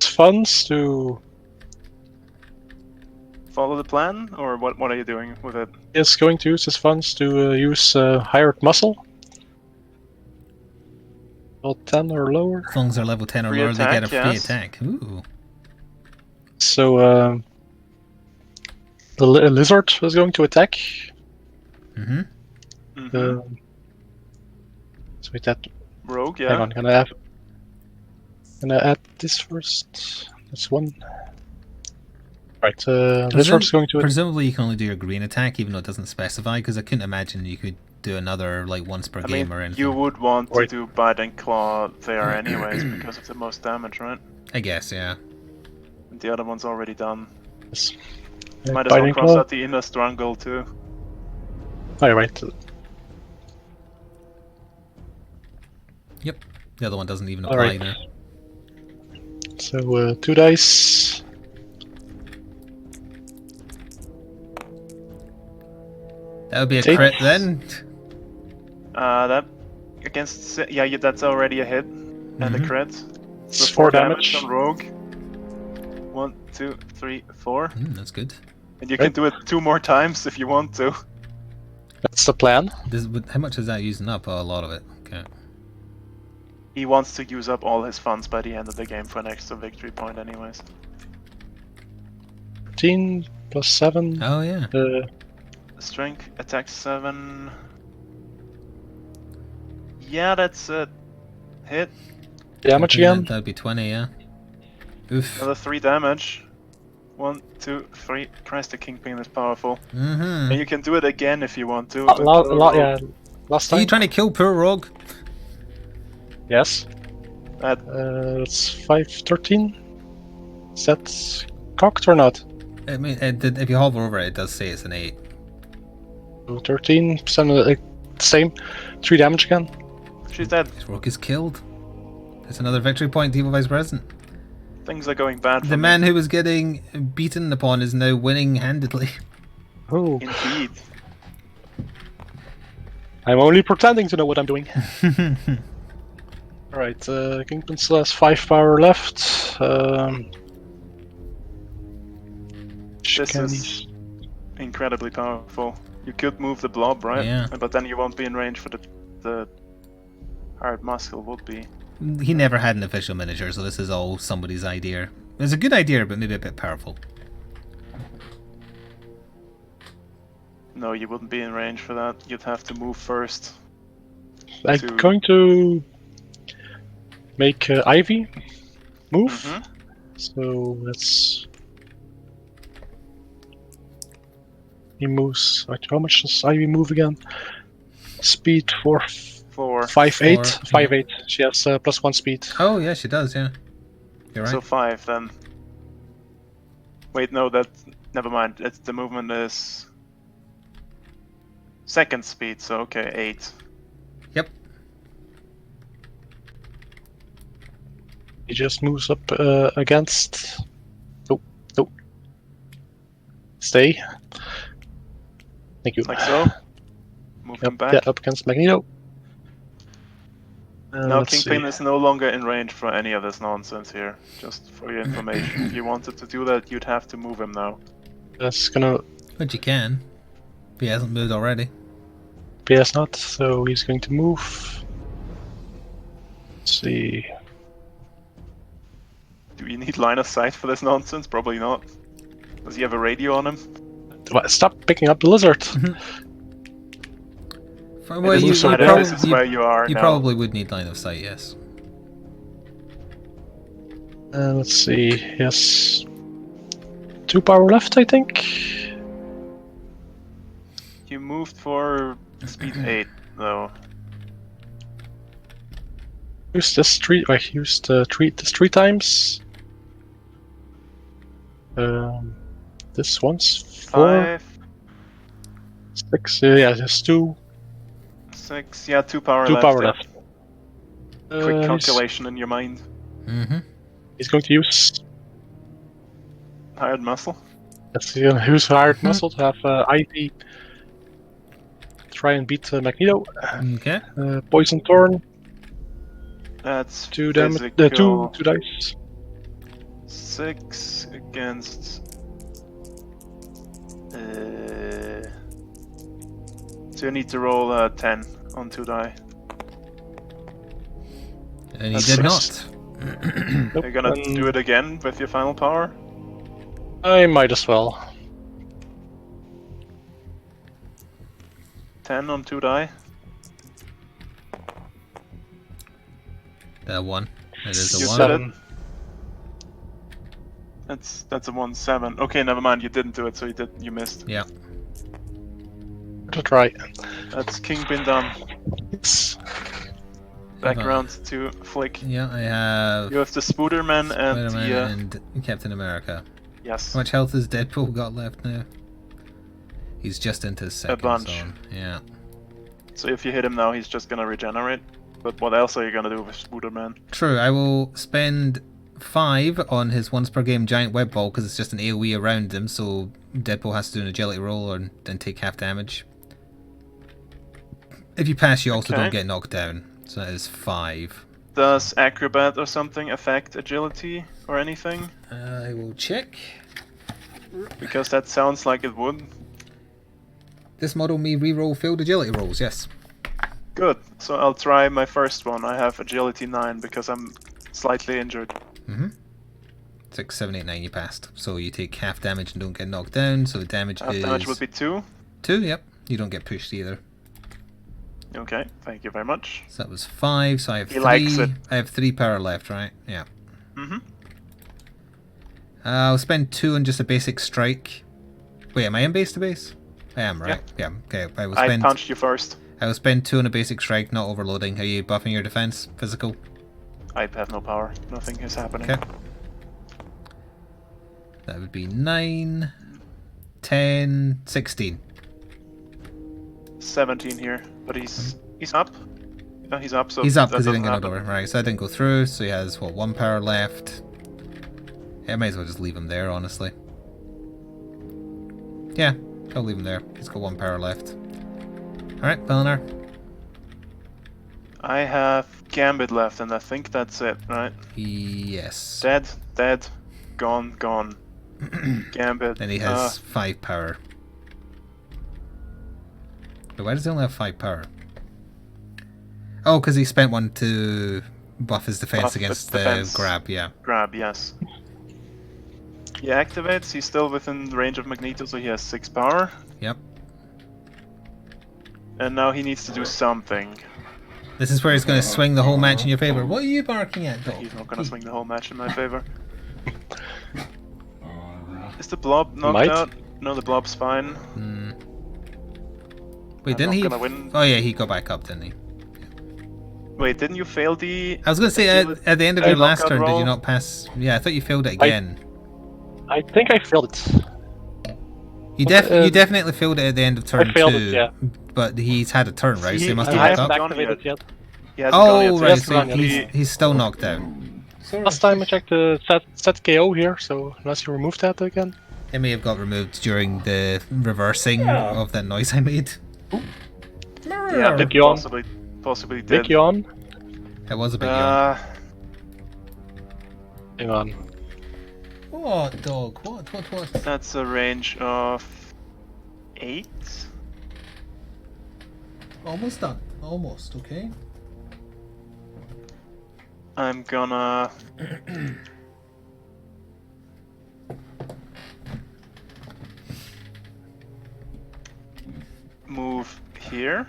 Funds to Follow the plan, or what are you doing with it? is going to use his funds to use hired muscle. Level 10 or lower. As long as they're level 10 or Free lower, they get a attack, free yes. attack. Ooh. So the lizard is going to attack. Mm-hmm. Mm-hmm. So with that, Rogue, yeah. hang on, gonna add this first. That's one. Right, lizard's going to. Presumably, you can only do your green attack, even though it doesn't specify. Because I couldn't imagine you could do another like once per game or anything. You would want to do bite and claw there anyways because of the most damage, right? I guess, yeah. And the other one's already done. Yes. Might as well cross out the inner strangle too. Oh, right. Yep. The other one doesn't even apply now. So 2 dice. That would be a crit then. That against that's already a hit and a crit. So It's 4 damage on Rogue. 1, 2, 3, 4. That's good. And you can do it 2 more times if you want to. That's the plan. How much is that using up? Oh, a lot of it. Okay. He wants to use up all his funds by the end of the game for an extra victory point anyways. 13 plus 7. Oh yeah. Strength, attack 7. Yeah, that's a hit. Damage again. That'd be 20, yeah. Oof. Another 3 damage. 1, 2, 3. Christ, the Kingpin is powerful. Mm-hmm. And you can do it again if you want to. Last time. Are you trying to kill poor Rogue? Yes. That's 5, 13. Is that cocked or not? I mean, if you hover over it, it does say it's an 8. 13, same. 3 damage again. She's dead. Rogue is killed. That's another victory point, Evil Vice President. Things are going bad for The me. man who was getting beaten upon is now winning handedly. Oh. Indeed. I'm only pretending to know what I'm doing. Alright, Kingpin still has 5 power left. This is incredibly powerful. You could move the blob, right? Yeah. But then you won't be in range for the hard muscle would be. He never had an official miniature, so this is all somebody's idea. It's a good idea, but maybe a bit powerful. No, you wouldn't be in range for that. You'd have to move first. I'm going to make Ivy move. Mm-hmm. So let's. He moves. Wait, how much does Ivy move again? Speed for 4. 5'8". 5'8". Yeah. She has +1 speed. Oh, yeah, she does, yeah. You're right. So 5 then. Wait, no, that. Never mind. The movement is. Second speed, so okay, 8. Yep. He just moves up against. Oh, no. Stay. Thank you. Like so. Move him back. Yeah, up against Magneto. Now Let's Kingpin see. is no longer in range for any of this nonsense here. Just for your information. If you wanted to do that, you'd have to move him now. That's gonna. But you can. If he hasn't moved already. PS not, so he's going to move. Let's see. Do you need line of sight for this nonsense? Probably not. Does he have a radio on him? Stop picking up the lizard. Well, It you, looks like prob- this is where you are you now. probably would need line of sight, yes. Let's see. Yes. 2 power left, I think. You moved for speed 8, though. Use this 3. I used this 3 times. This once 4, 5, 6. Yeah, just 2. 6. Yeah, 2 power 2 left. power yeah. left. Quick calculation in your mind. Mm-hmm. He's going to use. Hired muscle. Yes, he's going to use hired muscle to have Ivy try and beat Magneto. Okay. Poison Thorn. That's 2 damage. physical. 2 dice. 6 against. So you need to roll 10 on 2 die. And he That's did six. not. Nope. You're gonna do it again with your final power? I might as well. 10 on 2 die. 1. It is You a said 1. it. That's a 1-7. Okay, never mind. You didn't do it, so you missed. Yeah. To try. That's Kingpin done. It's Back Hold on. around to Flick. Yeah, I have You have the Spooderman and Spider-Man the and Captain America. yes. How much health has Deadpool got left now? He's just into his second bunch. zone. Yeah. So if you hit him now, he's just gonna regenerate. But what else are you gonna do with Spooderman? True, I will spend 5 on his once per game giant web ball because it's just an AoE around him, so Deadpool has to do an agility roll and take half damage. If you pass, you also Okay. don't get knocked down, so that is 5. Does Acrobat or something affect agility or anything? I will check. Because that sounds like it would. This model may reroll failed agility rolls, yes. Good. So I'll try my first one. I have agility 9 because I'm slightly injured. Mm-hmm. 6, 7, 8, 9, you passed. So you take half damage and don't get knocked down, so the damage Half is... damage would be 2. 2, yep. You don't get pushed either. Okay, thank you very much. So that was 5, so I have He 3. likes it. I have 3 power left, right? Yeah. Mm-hmm. I'll spend 2 on just a basic strike. Wait, am I in base to base? I am, right? Yeah. Okay. I will I spend. punched you first. I will spend 2 on a basic strike, not overloading. Are you buffing your defense? Physical? I have no power. Nothing is happening. Okay. That would be 9, 10, 16. 17 here, but he's up. Yeah, he's up. So He's up that because he didn't doesn't get knocked happen. over. Right, so I didn't go through, so he has, what, 1 power left. Yeah, I might as well just leave him there, honestly. Yeah, I'll leave him there. He's got 1 power left. Alright, Belinar. I have Gambit left, and I think that's it, right? Yes. Dead, gone. Gambit. Then he has 5 power. But why does he only have 5 power? Oh, because he spent 1 to buff his defense Buff against the the defense. grab, yeah. Grab, yes. He activates. He's still within range of Magneto, so he has 6 power. Yep. And now he needs to do something. This is where he's going to swing the whole match in your favour. What are you barking at, dog? He's not gonna swing the whole match in my favor. Is the blob knocked out? No, the blob's fine. Wait, I'm didn't not he? gonna win. Oh yeah, he got back up, didn't he? Wait, didn't you fail the... I was going to say, at the end of your last turn, did you not pass... Yeah, I thought you failed it again. I think I failed it. You definitely failed it at the end of turn 2. I failed it, yeah. But he's had a turn, right? So he must he have hasn't back up. gone yet. Yet. He hasn't gone yet, Right, so so he's still knocked out. Last time I checked the set KO here, so unless you remove that again. It may have got removed during the reversing of that noise I made. Yeah, Big yawn. Possibly did. Big yawn. It was a big yawn. Hang on. What, dog? What? That's a range of 8. Almost done. Almost, okay. I'm gonna... move here.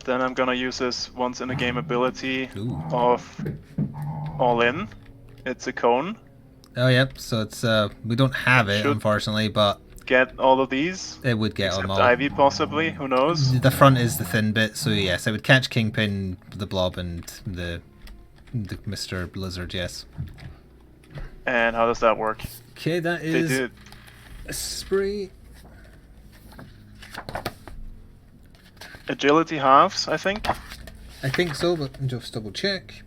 Then I'm gonna use this once in a game ability of All In. It's a cone. Oh, yep. So it's we don't have it, unfortunately, but Get all of these. it would get them Except all. Ivy, possibly. Who knows? The front is the thin bit, so yes, I would catch Kingpin, the Blob, and the Mr. Blizzard. Yes. And how does that work? Okay, that They is did. a spree. Agility halves, I think. I think so, but just double check.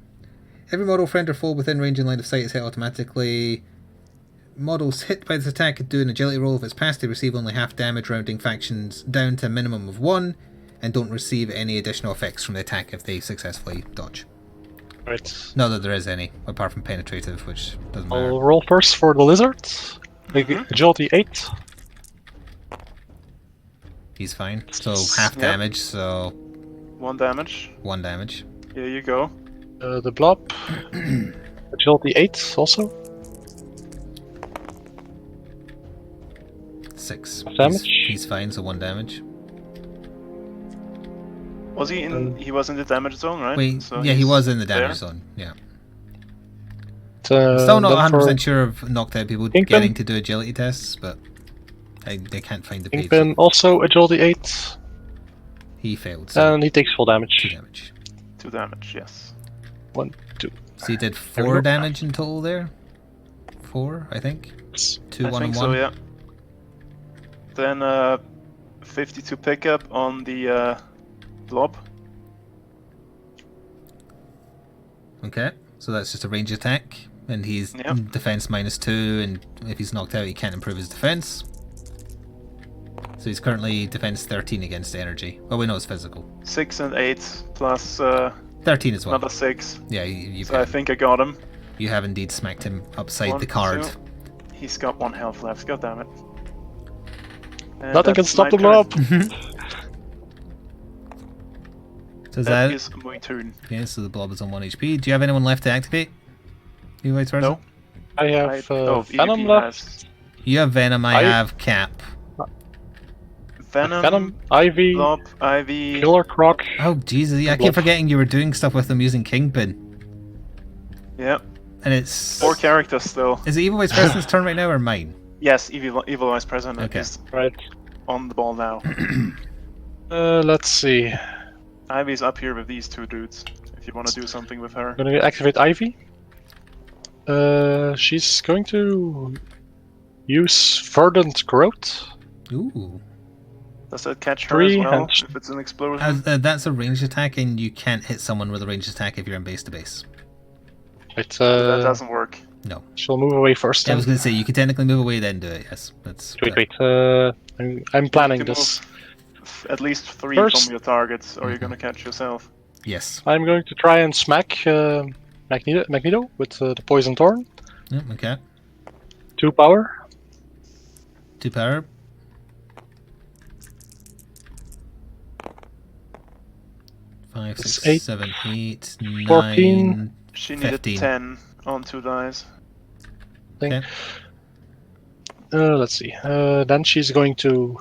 Every model, friend or foe within range and line of sight is hit automatically. Models hit by this attack do an agility roll. If it's passed, they receive only half damage, rounding factions down to a minimum of 1, and don't receive any additional effects from the attack if they successfully dodge. Right. Not that there is any, apart from penetrative, which doesn't matter. I'll roll first for the lizard. Agility 8. He's fine. So half damage, so 1 damage. 1 damage. Here you go. The blob. Agility 8 also. 6 damage. He's fine, so 1 damage. Was he in? He was in the damage zone, right? Wait, So yeah, he he's was in the damage there. zone. Yeah. Still Not 100% sure of knocked out people Kingpin. getting to do agility tests, but they can't find the page. Kingpin also agility 8. He failed, so And he takes full 2 damage. damage. 2 damage, yes. 1, 2. So he did There we 4 go. damage in total there? 4, I think. 2, I 1, think and 1. so, yeah. Then 52 pickup on the blob. Okay, so that's just a range attack, and he's Yep. defense -2, and if he's knocked out, he can't improve his defense. So he's currently defense 13 against energy. Well, we know it's physical. 6 and 8 plus 13 as well. another 6. Yeah, you've So I think I got him. you have indeed smacked him upside 1, the card. 2. He's got 1 health left. God damn it. And Nothing can that's stop my the blob. turn. So is That that is my turn. yeah? So the blob is on 1 HP. Do you have anyone left to activate? You vice versa? No. I have Venom EVP left. has You have Venom. I have Cap. Venom, Ivy, Blob, Ivy. Killer Croc. Oh Jesus! Yeah, I keep Blob. forgetting you were doing stuff with them using Kingpin, Yeah. and it's 4 characters still. Is it Evil Vice President's turn right now or mine? Yes, Evil Vice President Okay. is Right. on the ball now. Let's see. Ivy's up here with these 2 dudes. If you want to do something with her. I'm gonna activate Ivy. She's going to use Verdant Growth. Ooh. Does that catch her 3 as well? and- If it's an explosion? That's a ranged attack, and you can't hit someone with a ranged attack if you're in base to base. It, that doesn't work. No. she'll move away first. Yeah, I Then. was going to say you could technically move away then do it. Yes, that's. Wait. I'm planning You can this. move at least 3 First- from your targets, or you're gonna catch yourself. Yes. I'm going to try and smack Magneto with the Poison Thorn. Yep, okay. 2 power. 2 power. Five, It's 6, 8, 7, 8, 14. 9. She needed 15. 10 on 2 dice. Thing. Okay. Let's see. Then she's going to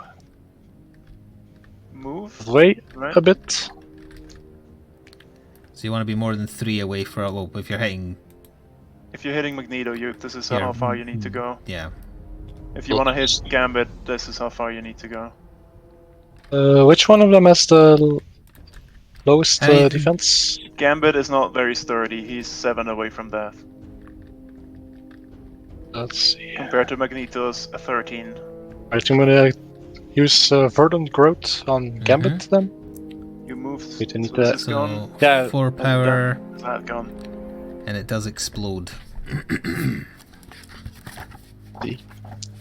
away Right. a bit. So you want to be more than 3 away for, well, if you're hitting... If you're hitting Magneto, this is Here, how far you need to go. Yeah. If you want to hit Gambit, this is how far you need to go. Which one of them has the lowest I- defense? Gambit is not very sturdy. He's 7 away from death. Let's see. Compared to Magneto's 13. Right, I'm gonna use Verdant Growth on Gambit then. You moved. Wait, I need so this to- is So, gone. Yeah, 4 power, And is that gone? and it does explode.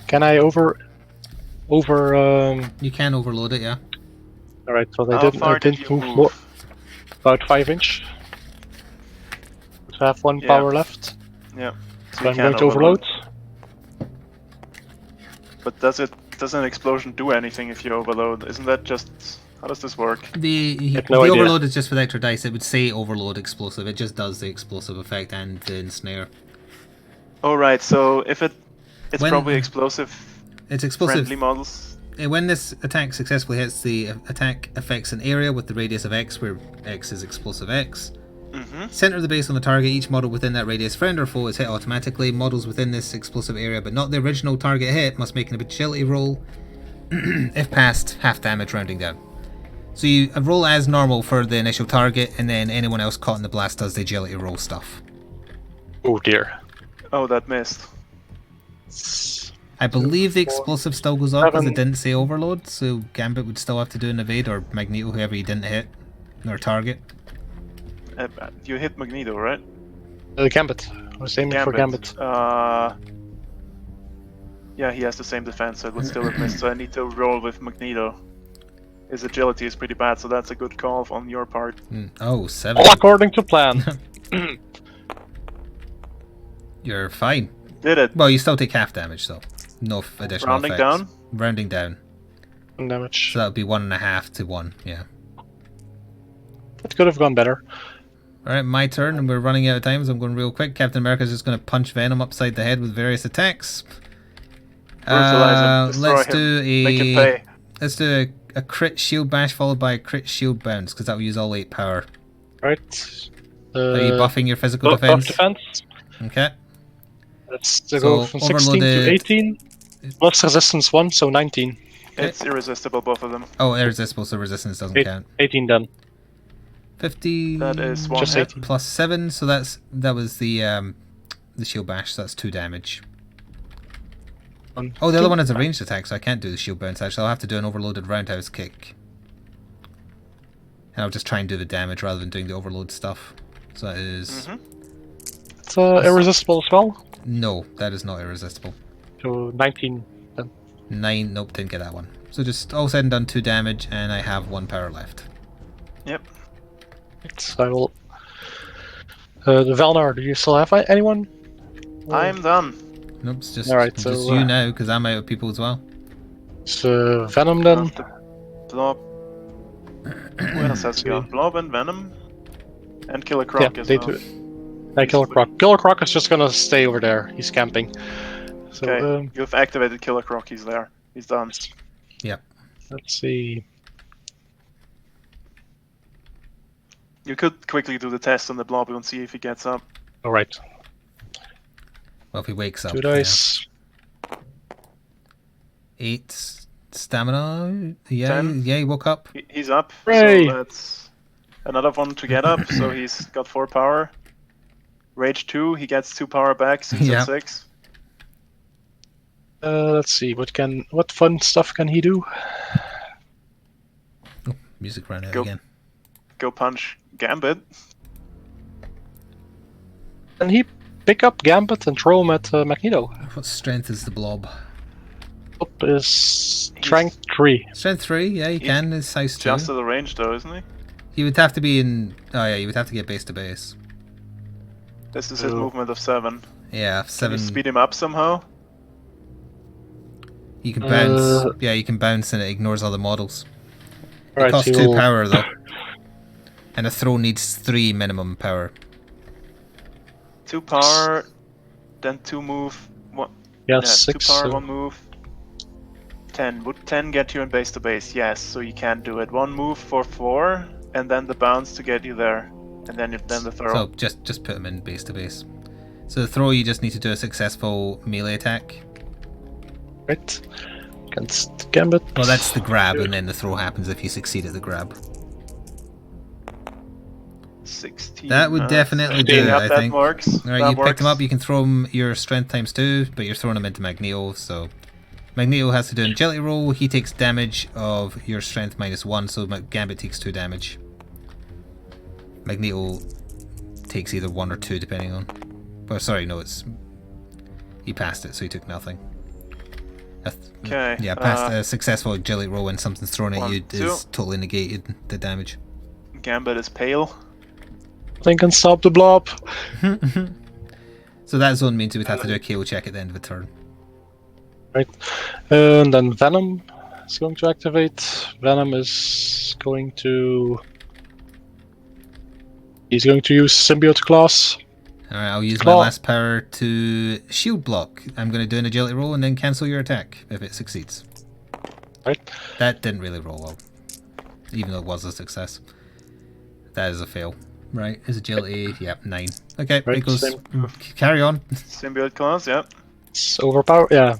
Can I over? You can overload it, yeah. All right, well I How didn't. far I did didn't you move move? more. About 5 inch. So I have 1 Yeah. power left. Yeah. So So you I'm can going to overload. But does an explosion do anything if you overload? Isn't that just... How does this work? The no idea. overload is just with extra dice. It would say overload explosive. It just does the explosive effect and the ensnare. Oh right, so if it's When- probably explosive It's explosive. friendly models. When this attack successfully hits, the attack affects an area with the radius of X, where X is explosive X. Mm-hmm. Center of the base on the target, each model within that radius, friend or foe, is hit automatically. Models within this explosive area, but not the original target hit, must make an agility roll. If passed, half damage rounding down. So you roll as normal for the initial target, and then anyone else caught in the blast does the agility roll stuff. Oh dear. Oh, that missed. I believe the explosive still goes up because it 7. didn't say overload, so Gambit would still have to do an evade, or Magneto, whoever he didn't hit, or target. You hit Magneto, right? Gambit. I was aiming for Gambit. Yeah, he has the same defense, so it would still have missed. So I need to roll with Magneto. His agility is pretty bad, so that's a good call on your part. Oh, 7. All according to plan. You're fine. Did it? Well, you still take half damage, though. No additional Rounding effects. down? Rounding down. Damage. So that would be 1.5 to 1, yeah. It could have gone better. Alright, my turn, and we're running out of time, so I'm going real quick. Captain America's just going to punch Venom upside the head with various attacks. Brutalize him. Destroy Let's him. do Make him pay. Let's do a crit shield bash followed by a crit shield bounce, because that will use all 8 power. Right. Are you buffing your physical buff defense? defense. Okay. Let's go from 16 to overloaded- 18. Plus resistance 1, so 19. It's irresistible, both of them. Oh, irresistible, so resistance doesn't count. 18 then. 50 That is one Just hit. 18. plus 7, so that was the shield bash, so that's 2 damage. Oh, the other one is a ranged attack, so I can't do the shield bounce actually. I'll have to do an overloaded roundhouse kick. And I'll just try and do the damage rather than doing the overload stuff. So that is... It's irresistible as well. No, that is not irresistible. So 19 then. 9, nope, didn't get that one. So just all said and done 2 damage, and I have 1 power left. Yep. So I will. The Valnar, do you still have anyone? I'm done. Nope, it's just, Alright, just so, you now, because I'm out of people as well. So Venom then. Blob. Who else has gone? Blob and Venom? And Killer Croc Yeah, as they well. do. Killer Croc. Killer Croc is just gonna stay over there. He's camping. So Okay, you've activated Killer Croc, he's there. He's done. Yep. let's see. You could quickly do the test on the Blob and see if he gets up. All right. Well, if he wakes up. 2 dice. 8 stamina. Yeah, 10. yeah, he woke up. He's up, Hooray! so that's another one to get up, so he's got 4 power. Rage 2, he gets 2 power back, so he's Yeah. at 6. Let's see. What fun stuff can he do? Oh, music ran out Go. again. Go punch Gambit. Can he pick up Gambit and throw him at Magneto? What strength is the blob? Up is strength 3. Strength 3, yeah, you can. It's size 2. Just at the range though, isn't he? He would have to be in... Oh yeah, you would have to get base to base. This is his Oh. movement of 7. Yeah, Can 7. you speed him up somehow? You can bounce. Yeah, you can bounce and it ignores other models. It Alright, costs he 2 will- power though. And a throw needs 3 minimum power. 2 power, then 2 move. One, Yeah, yeah, 6. 2 power, so 1 move. 10. Would 10 get you in base to base? Yes, so you can do it. 1 move for 4, and then the bounce to get you there. And then the throw. So just put him in base to base. So the throw, you just need to do a successful melee attack. Right. Against Gambit. Well, that's the grab, and then the throw happens if you succeed at the grab. 16. That would definitely do it, I think. That works. Alright, you picked him up, you can throw him your strength times 2, but you're throwing him into Magneto, so... Magneto has to do an agility roll, he takes damage of your strength -1, so Gambit takes 2 damage. Magneto takes either 1 or 2, depending on... Well, sorry, no, it's... He passed it, so he took nothing. Okay. Yeah, past a successful agility roll when something's thrown at 1, you 2. is totally negated the damage. Gambit is pale. Nothing can stop the blob. So that zone means we would have to do a KO check at the end of a turn. Right. And then Venom is going to activate. Venom is going to... He's going to use Symbiote Claws. Alright, I'll use my last power to shield block. I'm going to do an agility roll and then cancel your attack if it succeeds. Right. That didn't really roll well, even though it was a success. That is a fail. Right, his agility, yep, 9. Okay, Right, it goes. same. Carry on. Symbiote claws, yep. It's overpowered, yeah.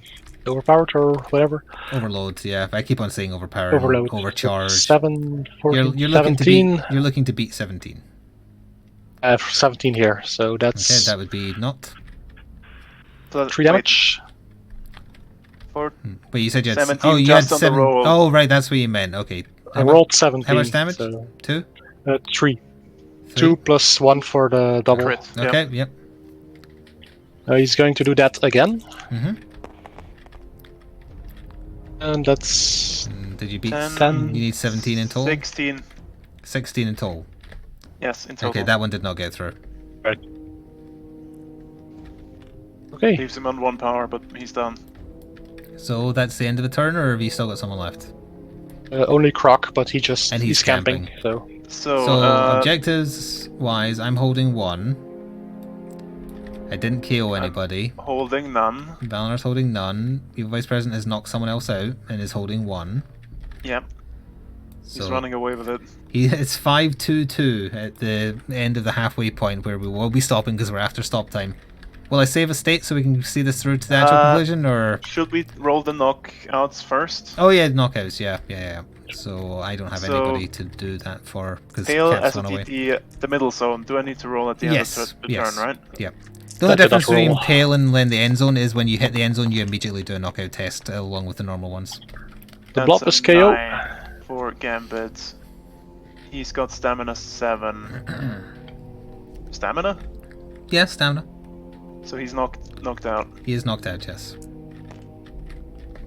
Overpowered or whatever. Overload, yeah. I keep on saying overpowered. Overload. Overcharged. 7, 14, You're looking 17. you're looking to beat 17. I have 17 here, so that's Okay, that would be not. So, 3 damage. For But you said you had 17 you had just on the 7. roll. Oh, right, that's what you meant. Okay. I rolled 17. How much damage? So, 2? 3. 2 plus 1 for the double. crit. Okay, yep. He's going to do that again. Mm-hmm. And that's... Did you beat 10, You need 17 in total? 16. 16 in total. Yes, in total. Okay, that one did not get through. Right. Okay. Leaves him on 1 power, but he's done. So that's the end of the turn, or have you still got someone left? Only Croc, but he's he's camping. camping. So So, objectives wise, I'm holding 1. I didn't KO anybody. holding none. Valinar's holding none. Your vice president has knocked someone else out and is holding 1. Yep, So he's running away with it. It's 5-2-2 at the end of the halfway point where we will be stopping because we're after stop time. Will I save a state so we can see this through to the actual conclusion, or...? Should we roll the knockouts first? Oh yeah, knockouts, yeah. So I don't have anybody to do that for, because Pale Cat's as run away. the middle zone. Do I need to roll at the end of the turn, right? Yep. The only That did difference not roll. between Pale and then the end zone is when you hit the end zone, you immediately do a knockout test along with the normal ones. the blob That's is a KO. 9 for Gambit. He's got stamina 7. Stamina? Yeah, stamina. So he's knocked out. He is knocked out, yes.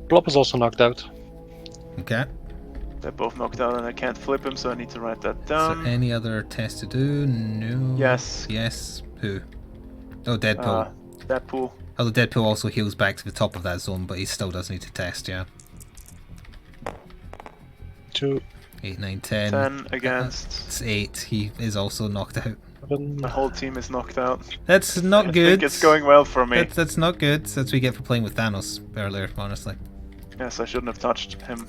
Blob is also knocked out. Okay. They're both knocked out and I can't flip him, so I need to write that Is there down. any other test to do? No. Yes. Yes. Who? Oh, Deadpool. Deadpool. Although Deadpool also heals back to the top of that zone, but he still does need to test, yeah. 2, 8, 9, 10. 10 against. It's 8. He is also knocked out. 7. The whole team is knocked out. That's not I good. think it's going well for me. That's not good. That's what we get for playing with Thanos earlier, honestly. Yes, I shouldn't have touched him.